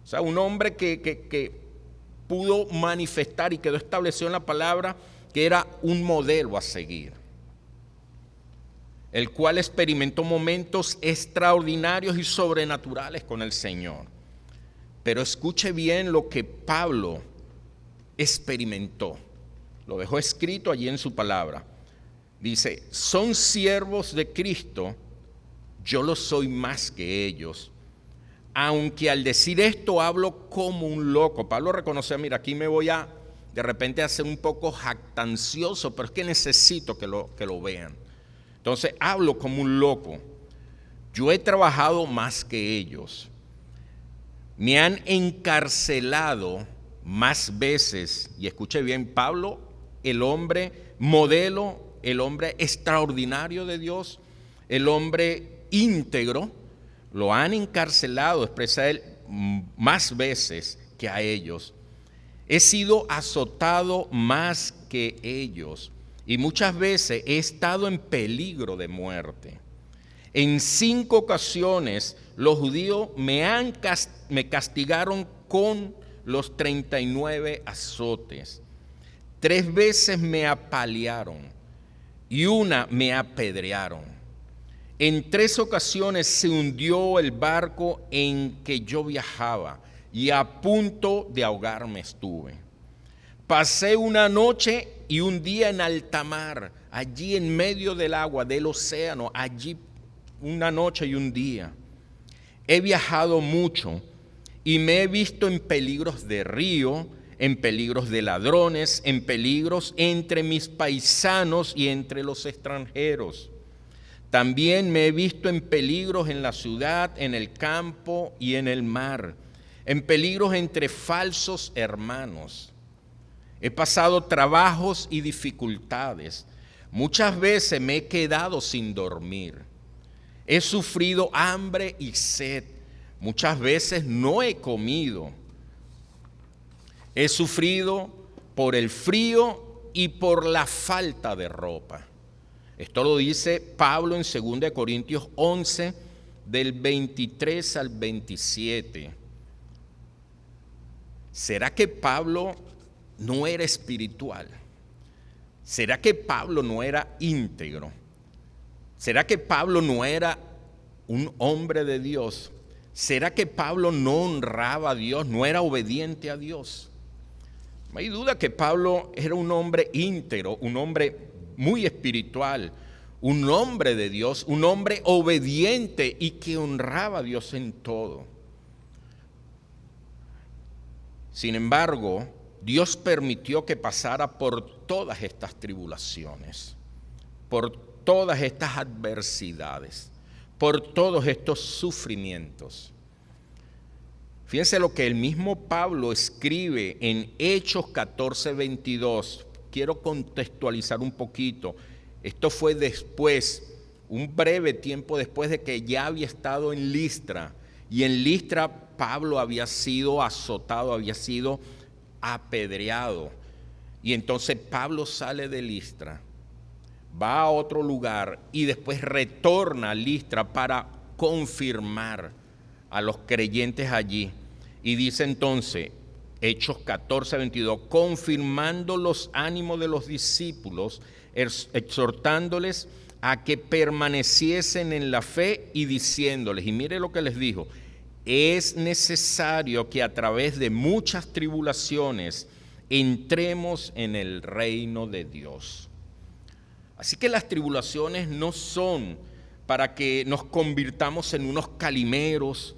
O sea, un hombre que pudo manifestar y quedó establecido en la palabra que era un modelo a seguir, el cual experimentó momentos extraordinarios y sobrenaturales con el Señor. Pero escuche bien lo que Pablo experimentó. Lo dejó escrito allí en su palabra. Dice: son siervos de Cristo, yo lo soy más que ellos. Aunque al decir esto hablo como un loco. Pablo reconocía: mira, aquí me voy a de repente a ser un poco jactancioso, pero es que necesito que lo vean. Entonces hablo como un loco. Yo he trabajado más que ellos. Me han encarcelado más veces. Y escuche bien, Pablo, el hombre modelo, el hombre extraordinario de Dios, el hombre íntegro, lo han encarcelado, expresa él, más veces que a ellos. He sido azotado más que ellos y muchas veces he estado en peligro de muerte. En 5 ocasiones los judíos me castigaron con los 39 azotes. 3 veces me apalearon y una me apedrearon. En 3 ocasiones se hundió el barco en que yo viajaba y a punto de ahogarme estuve. Pasé una noche y un día en alta mar, allí en medio del agua, del océano, allí una noche y un día. He viajado mucho y me he visto en peligros de río, en peligros de ladrones, en peligros entre mis paisanos y entre los extranjeros. También me he visto en peligros en la ciudad, en el campo y en el mar, en peligros entre falsos hermanos. He pasado trabajos y dificultades. Muchas veces me he quedado sin dormir. He sufrido hambre y sed. Muchas veces no he comido. He sufrido por el frío y por la falta de ropa. Esto lo dice Pablo en 2 Corintios 11, del 23 al 27. ¿Será que Pablo no era espiritual? ¿Será que Pablo no era íntegro? ¿Será que Pablo no era un hombre de Dios? ¿Será que Pablo no honraba a Dios, no era obediente a Dios? No hay duda que Pablo era un hombre íntegro, un hombre muy espiritual, un hombre de Dios, un hombre obediente y que honraba a Dios en todo. Sin embargo, Dios permitió que pasara por todas estas tribulaciones, por todas estas adversidades, por todos estos sufrimientos. Fíjense lo que el mismo Pablo escribe en Hechos 14:22. Quiero contextualizar un poquito. Esto fue después, un breve tiempo después de que ya había estado en Listra. Y en Listra Pablo había sido azotado, había sido apedreado. Y entonces Pablo sale de Listra, va a otro lugar y después retorna a Listra para confirmar a los creyentes allí. Y dice entonces, Hechos 14:22, confirmando los ánimos de los discípulos, exhortándoles a que permaneciesen en la fe y diciéndoles, y mire lo que les dijo, es necesario que a través de muchas tribulaciones entremos en el reino de Dios. Así que las tribulaciones no son para que nos convirtamos en unos calimeros,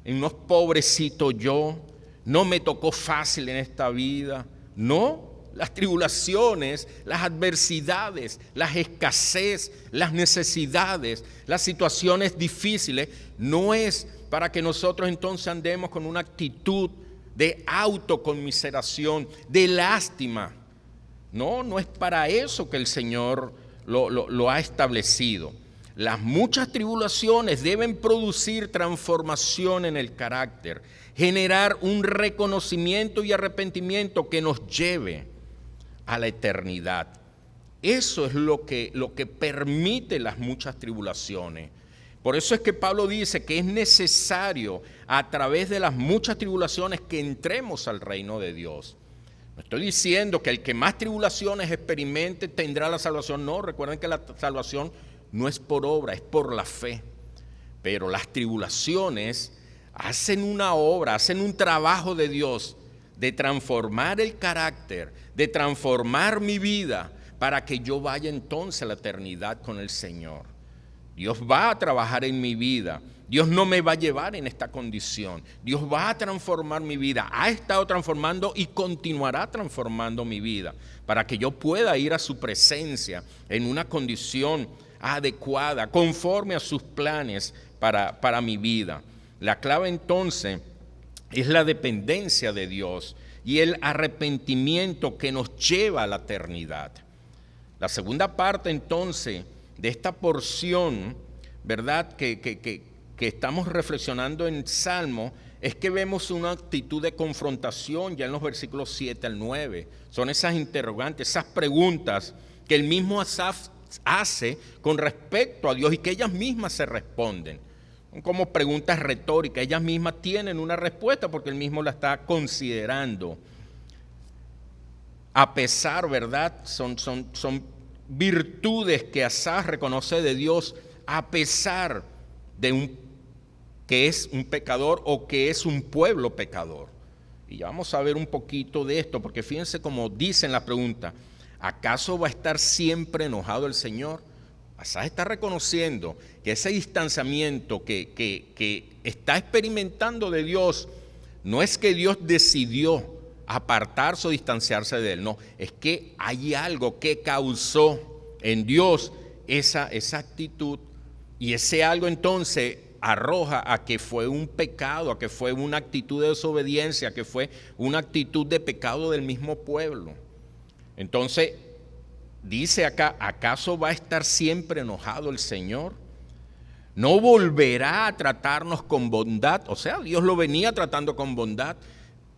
en unos pobrecitos yo, no me tocó fácil en esta vida. No, las tribulaciones, las adversidades, las escasez, las necesidades, las situaciones difíciles, no es para que nosotros entonces andemos con una actitud de autoconmiseración, de lástima. No, no es para eso que el Señor lo ha establecido. Las muchas tribulaciones deben producir transformación en el carácter, generar un reconocimiento y arrepentimiento que nos lleve a la eternidad. Eso es lo que permite las muchas tribulaciones. Por eso es que Pablo dice que es necesario a través de las muchas tribulaciones que entremos al reino de Dios. No estoy diciendo que el que más tribulaciones experimente tendrá la salvación. No, recuerden que la salvación no es por obra, es por la fe. Pero las tribulaciones hacen una obra, hacen un trabajo de Dios de transformar el carácter, de transformar mi vida para que yo vaya entonces a la eternidad con el Señor. Dios va a trabajar en mi vida. Dios no me va a llevar en esta condición. Dios va a transformar mi vida. Ha estado transformando y continuará transformando mi vida para que yo pueda ir a su presencia en una condición adecuada, conforme a sus planes para mi vida. La clave entonces es la dependencia de Dios y el arrepentimiento que nos lleva a la eternidad. La segunda parte entonces de esta porción, ¿verdad?, que estamos reflexionando en Salmo, es que vemos una actitud de confrontación ya en los versículos 7 al 9. Son esas interrogantes, esas preguntas que el mismo Asaf hace con respecto a Dios y que ellas mismas se responden. Son como preguntas retóricas, ellas mismas tienen una respuesta porque él mismo la está considerando. A pesar, ¿verdad?, son virtudes que Asaf reconoce de Dios a pesar de que es un pecador o que es un pueblo pecador. Y ya vamos a ver un poquito de esto, porque fíjense cómo dice en la pregunta, ¿acaso va a estar siempre enojado el Señor? Asaf está reconociendo que ese distanciamiento que está experimentando de Dios, no es que Dios decidió apartarse o distanciarse de él, no, es que hay algo que causó en Dios esa actitud, y ese algo entonces arroja a que fue un pecado, a que fue una actitud de desobediencia, a que fue una actitud de pecado del mismo pueblo. Entonces dice acá, ¿acaso va a estar siempre enojado el Señor? ¿No volverá a tratarnos con bondad? O sea, Dios lo venía tratando con bondad.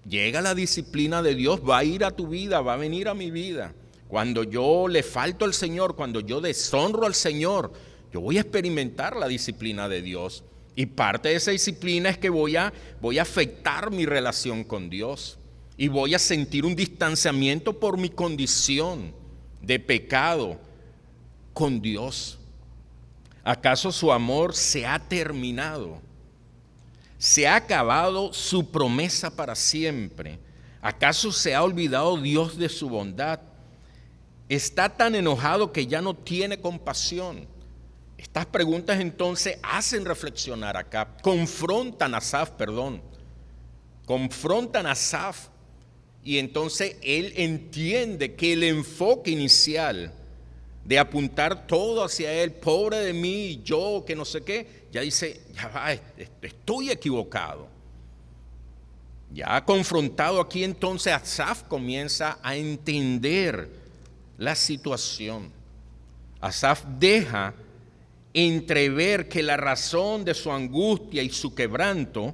Llega la disciplina de Dios, va a ir a tu vida, va a venir a mi vida. Cuando yo le falto al Señor, cuando yo deshonro al Señor, yo voy a experimentar la disciplina de Dios. Y parte de esa disciplina es que voy a afectar mi relación con Dios. Y voy a sentir un distanciamiento por mi condición de pecado con Dios. ¿Acaso su amor se ha terminado? ¿Se ha acabado su promesa para siempre? ¿Acaso se ha olvidado Dios de su bondad? ¿Está tan enojado que ya no tiene compasión? Estas preguntas entonces hacen reflexionar acá, confrontan a Asaf, y entonces él entiende que el enfoque inicial de apuntar todo hacia él, pobre de mí, yo, que no sé qué, ya dice, ya va, estoy equivocado. Ya confrontado aquí, entonces Asaf comienza a entender la situación. Asaf deja entrever que la razón de su angustia y su quebranto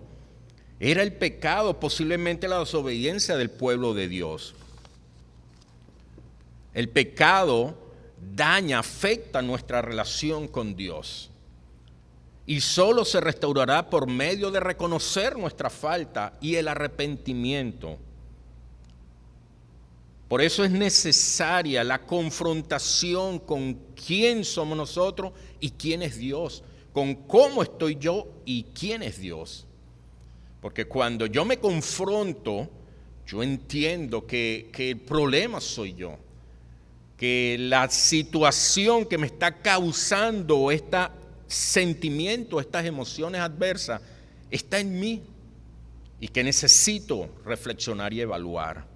era el pecado, posiblemente la desobediencia del pueblo de Dios. El pecado daña, afecta nuestra relación con Dios. Y solo se restaurará por medio de reconocer nuestra falta y el arrepentimiento. Por eso es necesaria la confrontación con quién somos nosotros y quién es Dios, con cómo estoy yo y quién es Dios. Porque cuando yo me confronto, yo entiendo que el problema soy yo, que la situación que me está causando este sentimiento, estas emociones adversas, está en mí y que necesito reflexionar y evaluar.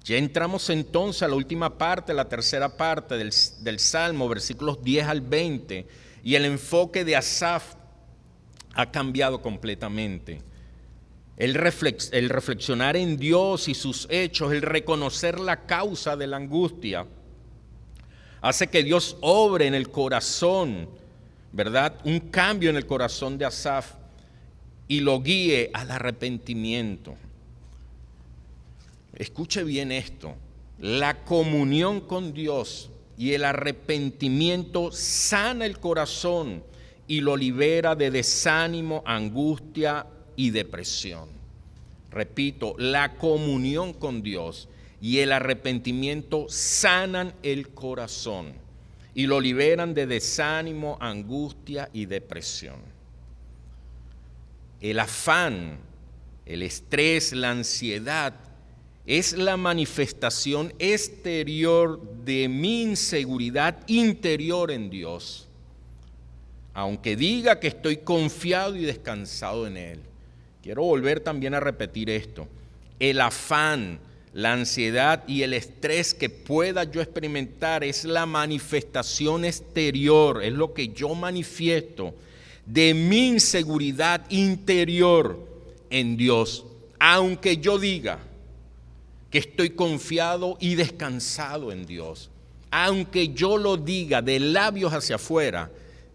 Ya entramos entonces a la última parte, la tercera parte del Salmo, versículos 10 al 20, y el enfoque de Asaf ha cambiado completamente. El reflexionar en Dios y sus hechos, el reconocer la causa de la angustia, hace que Dios obre en el corazón, ¿verdad? Un cambio en el corazón de Asaf y lo guíe al arrepentimiento. Escuche bien esto, la comunión con Dios y el arrepentimiento sana el corazón y lo libera de desánimo, angustia y depresión. Repito, la comunión con Dios y el arrepentimiento sanan el corazón y lo liberan de desánimo, angustia y depresión. El afán, el estrés, la ansiedad es la manifestación exterior de mi inseguridad interior en Dios. Aunque diga que estoy confiado y descansado en Él. Quiero volver también a repetir esto. El afán, la ansiedad y el estrés que pueda yo experimentar es la manifestación exterior, es lo que yo manifiesto de mi inseguridad interior en Dios. Aunque yo diga que estoy confiado y descansado en Dios, aunque yo lo diga de labios hacia afuera,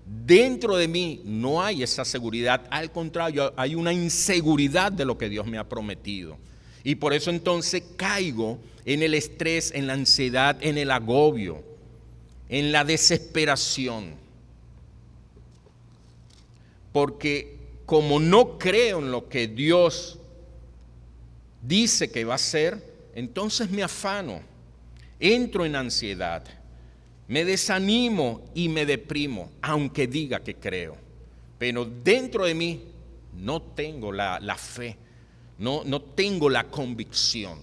dentro de mí no hay esa seguridad, al contrario, hay una inseguridad de lo que Dios me ha prometido. Y por eso entonces caigo en el estrés, en la ansiedad, en el agobio, en la desesperación. Porque como no creo en lo que Dios dice que va a hacer, entonces me afano, entro en ansiedad, me desanimo y me deprimo, aunque diga que creo. Pero dentro de mí no tengo la fe, no tengo la convicción.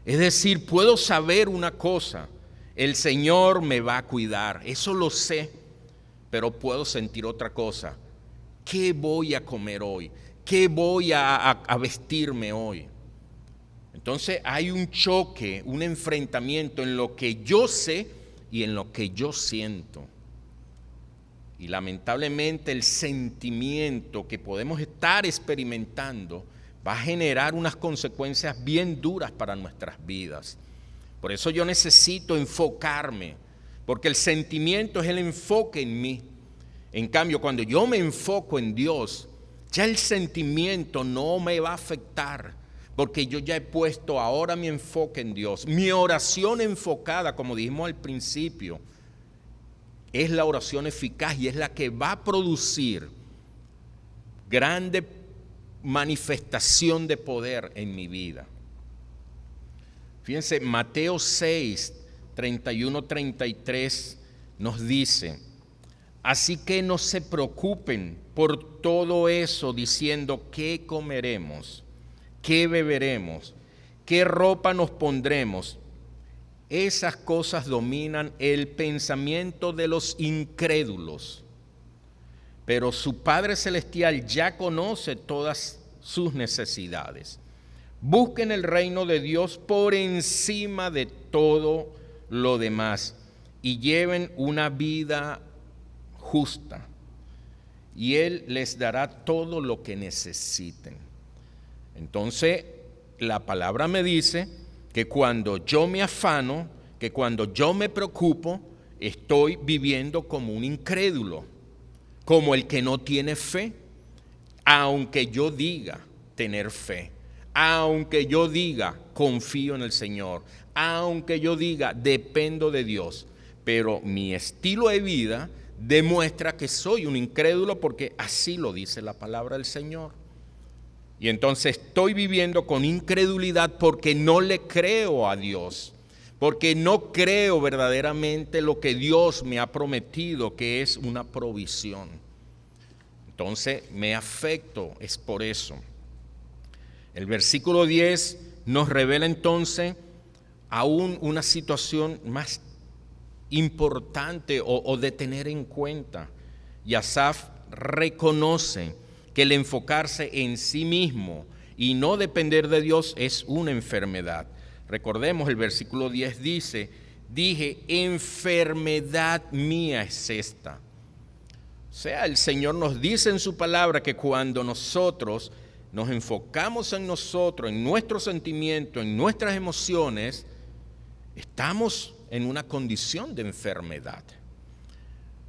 Es decir, puedo saber una cosa, el Señor me va a cuidar, eso lo sé, pero puedo sentir otra cosa. ¿Qué voy a comer hoy? ¿Qué voy a vestirme hoy? Entonces hay un choque, un enfrentamiento en lo que yo sé y en lo que yo siento. Y lamentablemente el sentimiento que podemos estar experimentando va a generar unas consecuencias bien duras para nuestras vidas. Por eso yo necesito enfocarme, porque el sentimiento es el enfoque en mí. En cambio, cuando yo me enfoco en Dios, ya el sentimiento no me va a afectar, porque yo ya he puesto ahora mi enfoque en Dios. Mi oración enfocada, como dijimos al principio, es la oración eficaz y es la que va a producir grande manifestación de poder en mi vida. Fíjense, Mateo 6, 31, 33 nos dice: así que no se preocupen por todo eso diciendo qué comeremos, qué beberemos, qué ropa nos pondremos. Esas cosas dominan el pensamiento de los incrédulos, pero su Padre Celestial ya conoce todas sus necesidades. Busquen el reino de Dios por encima de todo lo demás y lleven una vida justa, y Él les dará todo lo que necesiten. Entonces, la palabra me dice que cuando yo me afano, que cuando yo me preocupo, estoy viviendo como un incrédulo, como el que no tiene fe, aunque yo diga tener fe, aunque yo diga confío en el Señor, aunque yo diga dependo de Dios, pero mi estilo de vida demuestra que soy un incrédulo porque así lo dice la palabra del Señor. Y entonces estoy viviendo con incredulidad porque no le creo a Dios, porque no creo verdaderamente lo que Dios me ha prometido, que es una provisión. Entonces me afecto, es por eso. El versículo 10 nos revela entonces aún una situación más importante o de tener en cuenta. Y Asaf reconoce que el enfocarse en sí mismo y no depender de Dios es una enfermedad. Recordemos, el versículo 10 dice, dije, enfermedad mía es esta. O sea, el Señor nos dice en su palabra que cuando nosotros nos enfocamos en nosotros, en nuestros sentimientos, en nuestras emociones, estamos en una condición de enfermedad.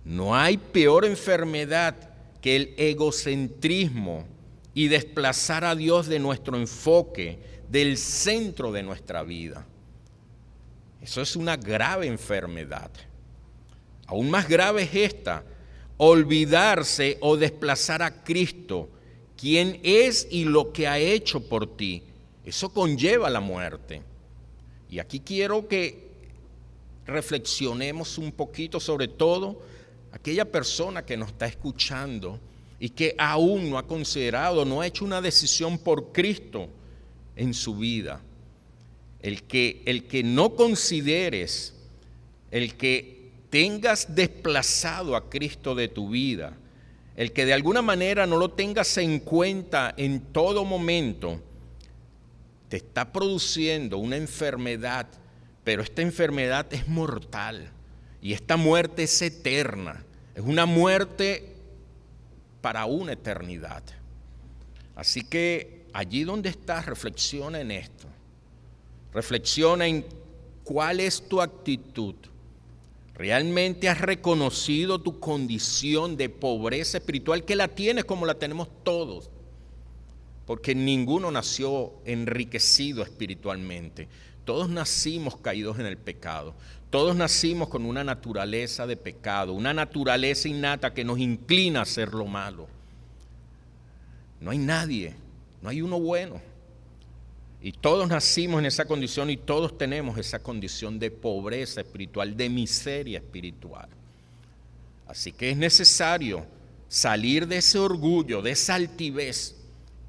No hay peor enfermedad que el egocentrismo y desplazar a Dios de nuestro enfoque, del centro de nuestra vida. Eso es una grave enfermedad. Aún más grave es esta, olvidarse o desplazar a Cristo, quien es y lo que ha hecho por ti. Eso conlleva la muerte. Y aquí quiero que reflexionemos un poquito, sobre todo aquella persona que nos está escuchando y que aún no ha considerado, no ha hecho una decisión por Cristo en su vida. El que no consideres, el que tengas desplazado a Cristo de tu vida, el que de alguna manera no lo tengas en cuenta en todo momento, te está produciendo una enfermedad, pero esta enfermedad es mortal y esta muerte es eterna, es una muerte para una eternidad. Así que allí donde estás, reflexiona en esto, reflexiona en cuál es tu actitud. ¿Realmente has reconocido tu condición de pobreza espiritual, que la tienes como la tenemos todos? Porque ninguno nació enriquecido espiritualmente. Todos nacimos caídos en el pecado. Todos nacimos con una naturaleza de pecado, una naturaleza innata que nos inclina a hacer lo malo. No hay nadie, no hay uno bueno. Y todos nacimos en esa condición y todos tenemos esa condición de pobreza espiritual, de miseria espiritual. Así que es necesario salir de ese orgullo, de esa altivez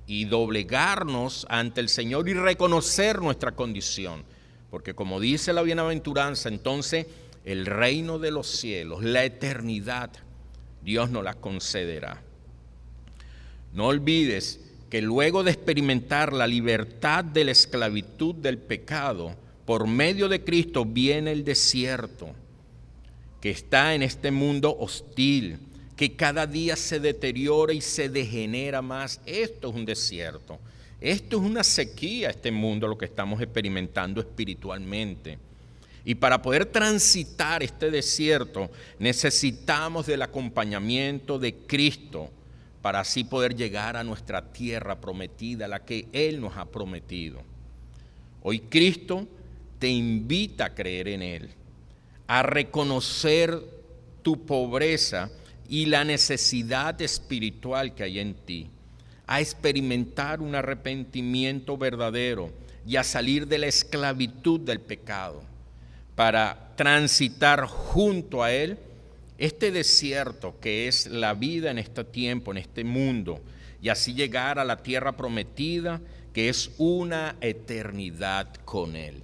y doblegarnos ante el Señor y reconocer nuestra condición. Porque como dice la bienaventuranza, entonces el reino de los cielos, la eternidad, Dios nos la concederá. No olvides que luego de experimentar la libertad de la esclavitud del pecado, por medio de Cristo viene el desierto, que está en este mundo hostil, que cada día se deteriora y se degenera más. Esto es un desierto, esto es una sequía, este mundo, lo que estamos experimentando espiritualmente. Y para poder transitar este desierto necesitamos del acompañamiento de Cristo, para así poder llegar a nuestra tierra prometida, la que Él nos ha prometido. Hoy Cristo te invita a creer en Él, a reconocer tu pobreza y la necesidad espiritual que hay en ti, a experimentar un arrepentimiento verdadero y a salir de la esclavitud del pecado, para transitar junto a Él este desierto que es la vida en este tiempo, en este mundo, y así llegar a la tierra prometida, que es una eternidad con Él.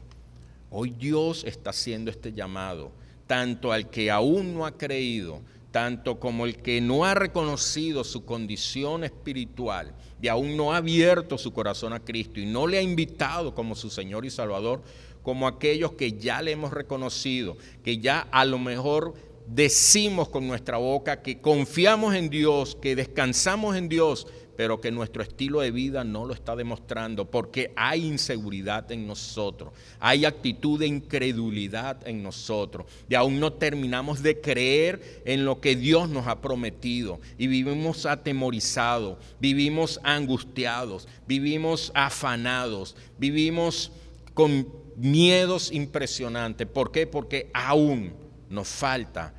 Hoy Dios está haciendo este llamado, tanto al que aún no ha creído, tanto como el que no ha reconocido su condición espiritual y aún no ha abierto su corazón a Cristo y no le ha invitado como su Señor y Salvador, como aquellos que ya le hemos reconocido, que ya a lo mejor decimos con nuestra boca que confiamos en Dios, que descansamos en Dios, pero que nuestro estilo de vida no lo está demostrando, porque hay inseguridad en nosotros, hay actitud de incredulidad en nosotros, y aún no terminamos de creer en lo que Dios nos ha prometido, y vivimos atemorizados, vivimos angustiados, vivimos afanados, vivimos con miedos impresionantes. ¿Por qué? Porque aún nos falta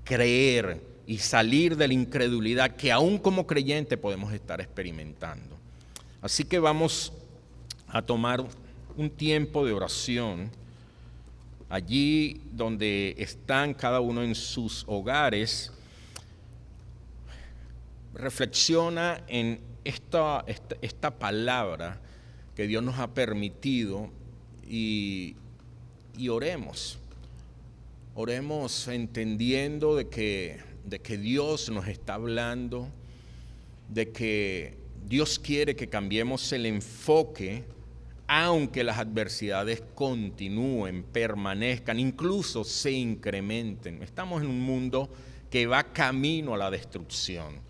creer y salir de la incredulidad que aún como creyente podemos estar experimentando. Así que vamos a tomar un tiempo de oración allí donde están cada uno en sus hogares. Reflexiona en esta palabra que Dios nos ha permitido y oremos. Oremos entendiendo de que Dios nos está hablando, de que Dios quiere que cambiemos el enfoque, aunque las adversidades continúen, permanezcan, incluso se incrementen. Estamos en un mundo que va camino a la destrucción.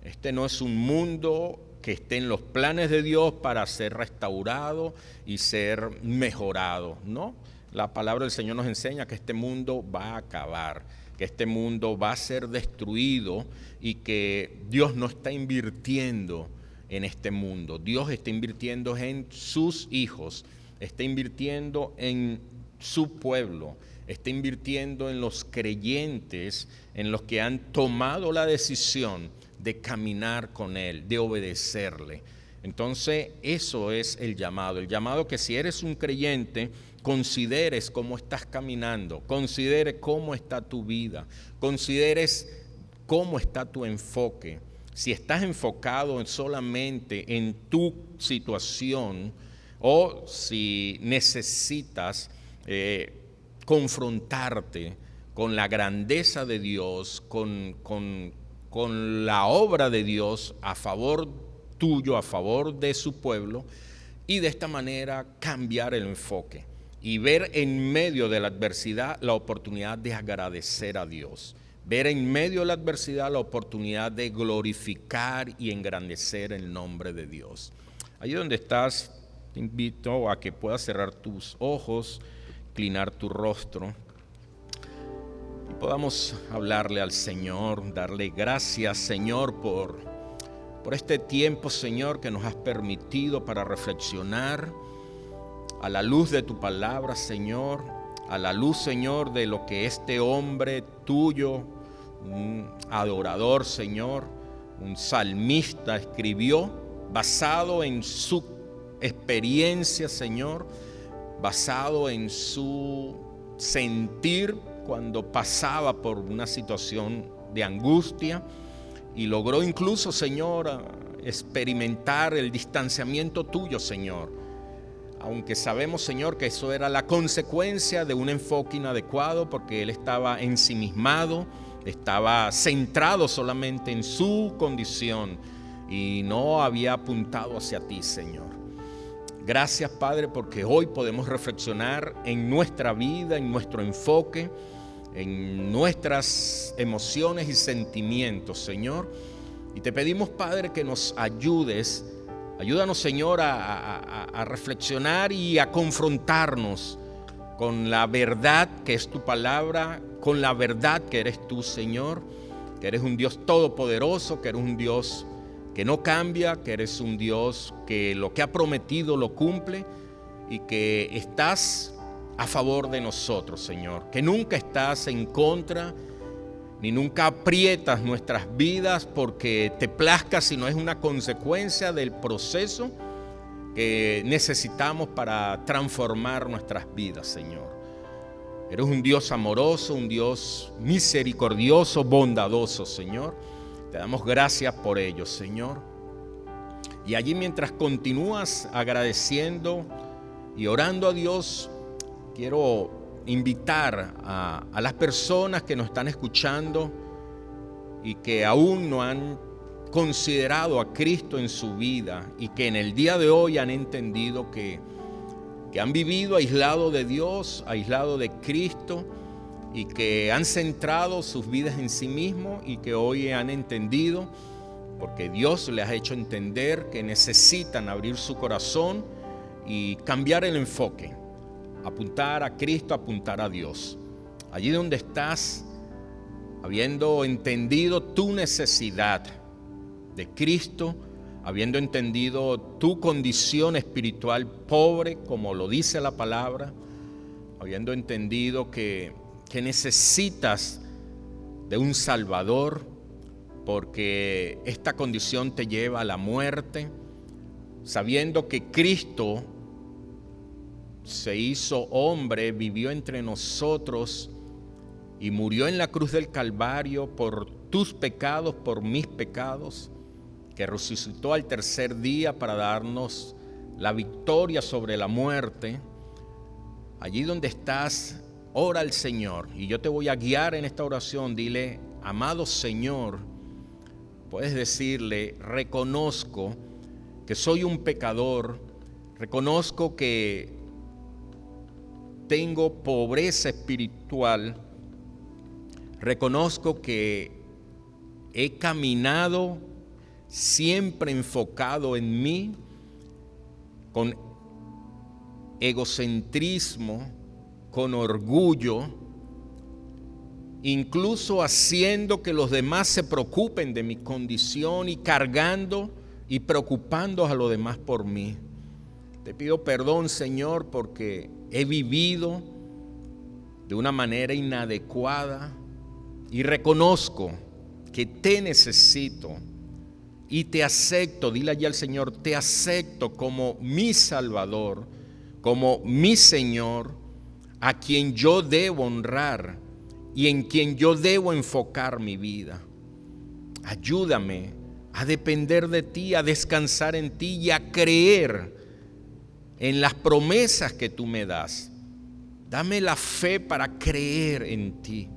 Este no es un mundo que esté en los planes de Dios para ser restaurado y ser mejorado, ¿no? La palabra del Señor nos enseña que este mundo va a acabar, que este mundo va a ser destruido y que Dios no está invirtiendo en este mundo. Dios está invirtiendo en sus hijos, está invirtiendo en su pueblo, está invirtiendo en los creyentes, en los que han tomado la decisión de caminar con Él, de obedecerle. Entonces, eso es el llamado que si eres un creyente, consideres cómo estás caminando, considere cómo está tu vida, consideres cómo está tu enfoque. Si estás enfocado solamente en tu situación o si necesitas confrontarte con la grandeza de Dios, con la obra de Dios a favor tuyo, a favor de su pueblo, y de esta manera cambiar el enfoque y ver en medio de la adversidad la oportunidad de agradecer a Dios, ver en medio de la adversidad la oportunidad de glorificar y engrandecer el nombre de Dios. Allí donde estás, te invito a que puedas cerrar tus ojos, inclinar tu rostro y podamos hablarle al Señor, darle gracias, Señor, por este tiempo, Señor, que nos has permitido para reflexionar a la luz de tu palabra, Señor, a la luz, Señor, de lo que este hombre tuyo, un adorador, Señor, un salmista escribió, basado en su experiencia, Señor, basado en su sentir cuando pasaba por una situación de angustia, y logró incluso, Señor, experimentar el distanciamiento tuyo, Señor. Aunque sabemos, Señor, que eso era la consecuencia de un enfoque inadecuado, porque él estaba ensimismado, estaba centrado solamente en su condición y no había apuntado hacia ti, Señor. Gracias, Padre, porque hoy podemos reflexionar en nuestra vida, en nuestro enfoque, en nuestras emociones y sentimientos, Señor. Y te pedimos, Padre, que nos ayudes. Ayúdanos, Señor, a reflexionar y a confrontarnos con la verdad que es tu palabra, con la verdad que eres tú, Señor, que eres un Dios todopoderoso, que eres un Dios que no cambia, que eres un Dios que lo que ha prometido lo cumple y que estás a favor de nosotros, Señor, que nunca estás en contra ni nunca aprietas nuestras vidas porque te plazca, sino es una consecuencia del proceso que necesitamos para transformar nuestras vidas, Señor. Eres un Dios amoroso, un Dios misericordioso, bondadoso, Señor. Te damos gracias por ello, Señor. Y allí mientras continúas agradeciendo y orando a Dios, quiero invitar a las personas que nos están escuchando y que aún no han considerado a Cristo en su vida y que en el día de hoy han entendido que han vivido aislados de Dios, aislados de Cristo y que han centrado sus vidas en sí mismos y que hoy han entendido porque Dios les ha hecho entender que necesitan abrir su corazón y cambiar el enfoque, apuntar a Cristo, apuntar a Dios. Allí donde estás, habiendo entendido tu necesidad de Cristo, habiendo entendido tu condición espiritual pobre, como lo dice la palabra, habiendo entendido que necesitas de un Salvador, porque esta condición te lleva a la muerte, sabiendo que Cristo se hizo hombre, vivió entre nosotros y murió en la cruz del Calvario por tus pecados, por mis pecados, que resucitó al tercer día para darnos la victoria sobre la muerte. Allí donde estás, ora al Señor, y yo te voy a guiar en esta oración. Dile: amado Señor, puedes decirle: reconozco que soy un pecador, reconozco que tengo pobreza espiritual, reconozco que he caminado siempre enfocado en mí, con egocentrismo, con orgullo, incluso haciendo que los demás se preocupen de mi condición y cargando y preocupando a los demás por mí. Te pido perdón, Señor, porque he vivido de una manera inadecuada y reconozco que te necesito y te acepto. Dile allí al Señor: te acepto como mi Salvador, como mi Señor, a quien yo debo honrar y en quien yo debo enfocar mi vida. Ayúdame a depender de ti, a descansar en ti y a creer en las promesas que tú me das. Dame la fe para creer en ti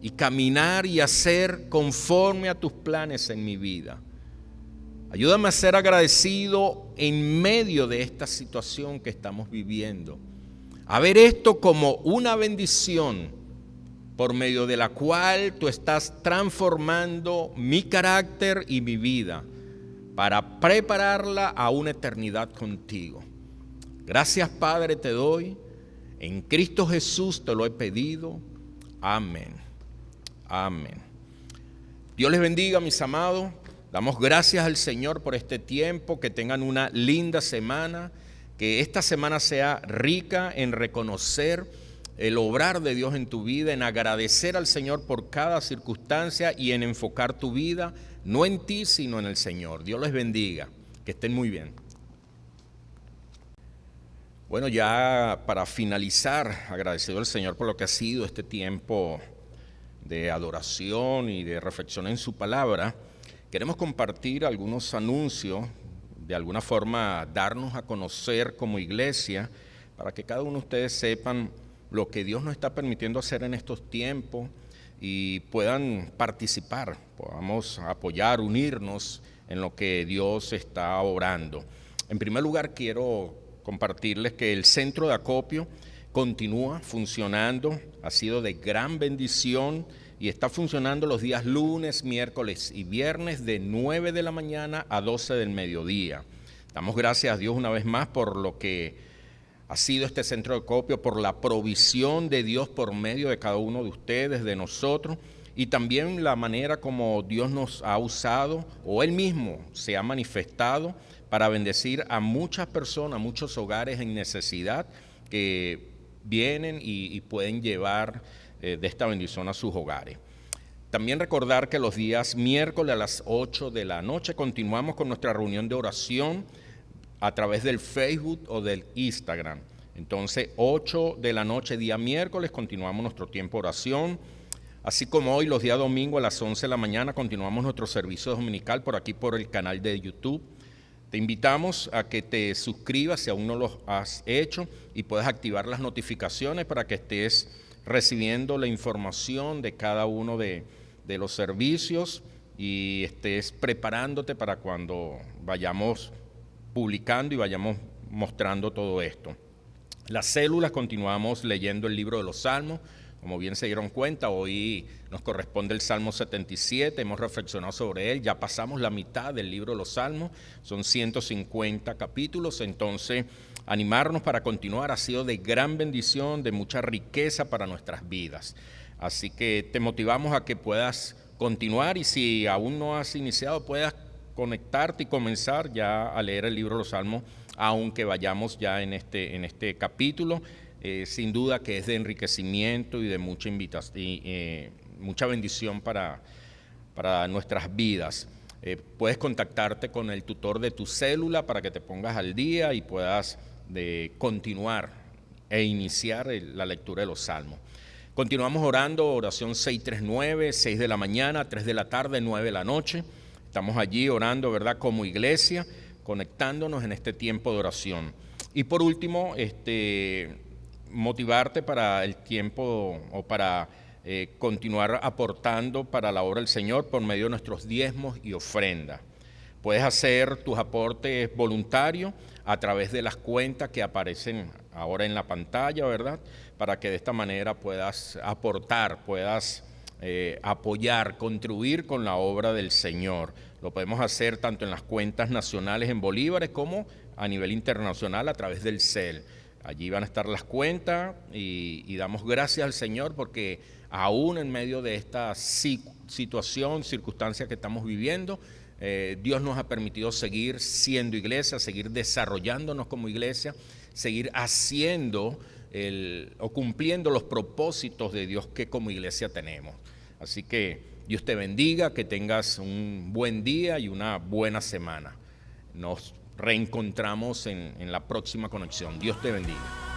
y caminar y hacer conforme a tus planes en mi vida. Ayúdame a ser agradecido en medio de esta situación que estamos viviendo, a ver esto como una bendición por medio de la cual tú estás transformando mi carácter y mi vida para prepararla a una eternidad contigo. Gracias, Padre, te doy. En Cristo Jesús te lo he pedido. Amén. Amén. Dios les bendiga, mis amados. Damos gracias al Señor por este tiempo. Que tengan una linda semana. Que esta semana sea rica en reconocer el obrar de Dios en tu vida, en agradecer al Señor por cada circunstancia y en enfocar tu vida no en ti, sino en el Señor. Dios les bendiga. Que estén muy bien. Bueno, ya para finalizar, agradecido al Señor por lo que ha sido este tiempo de adoración y de reflexión en su palabra, queremos compartir algunos anuncios, de alguna forma darnos a conocer como iglesia, para que cada uno de ustedes sepan lo que Dios nos está permitiendo hacer en estos tiempos y puedan participar, podamos apoyar, unirnos en lo que Dios está obrando. En primer lugar, quiero compartirles que el centro de acopio continúa funcionando, ha sido de gran bendición y está funcionando los días lunes, miércoles y viernes de 9 de la mañana a 12 del mediodía. Damos gracias a Dios una vez más por lo que ha sido este centro de acopio, por la provisión de Dios por medio de cada uno de ustedes, de nosotros, y también la manera como Dios nos ha usado o Él mismo se ha manifestado para bendecir a muchas personas, a muchos hogares en necesidad que vienen y pueden llevar de esta bendición a sus hogares. También recordar que los días miércoles a las 8 de la noche continuamos con nuestra reunión de oración a través del Facebook o del Instagram. Entonces, 8 de la noche, día miércoles, continuamos nuestro tiempo de oración. Así como hoy, los días domingos a las 11 de la mañana, continuamos nuestro servicio dominical por aquí, por el canal de YouTube. Te invitamos a que te suscribas si aún no lo has hecho y puedas activar las notificaciones para que estés recibiendo la información de cada uno de los servicios y estés preparándote para cuando vayamos publicando y vayamos mostrando todo esto. Las células continuamos leyendo el libro de los Salmos Como bien se dieron cuenta, hoy nos corresponde el Salmo 77, hemos reflexionado sobre él, ya pasamos la mitad del libro de los Salmos, son 150 capítulos, entonces animarnos para continuar ha sido de gran bendición, de mucha riqueza para nuestras vidas. Así que te motivamos a que puedas continuar y si aún no has iniciado, puedas conectarte y comenzar ya a leer el libro de los Salmos, aunque vayamos ya en este capítulo. Sin duda que es de enriquecimiento y de mucha mucha bendición para nuestras vidas. Puedes contactarte con el tutor de tu célula para que te pongas al día y puedas continuar e iniciar la lectura de los Salmos. Continuamos orando, oración 639, 6 de la mañana, 3 de la tarde, 9 de la noche. Estamos allí orando, ¿verdad?, como iglesia, conectándonos en este tiempo de oración. Y por último, motivarte para el tiempo o para continuar aportando para la obra del Señor por medio de nuestros diezmos y ofrendas. Puedes hacer tus aportes voluntarios a través de las cuentas que aparecen ahora en la pantalla, ¿verdad? Para que de esta manera puedas aportar, puedas apoyar, contribuir con la obra del Señor. Lo podemos hacer tanto en las cuentas nacionales en bolívares como a nivel internacional a través del CEL. Allí van a estar las cuentas y damos gracias al Señor porque aún en medio de esta situación, circunstancia que estamos viviendo, Dios nos ha permitido seguir siendo iglesia, seguir desarrollándonos como iglesia, seguir haciendo o cumpliendo los propósitos de Dios que como iglesia tenemos. Así que Dios te bendiga, que tengas un buen día y una buena semana. Nos reencontramos en la próxima conexión. Dios te bendiga.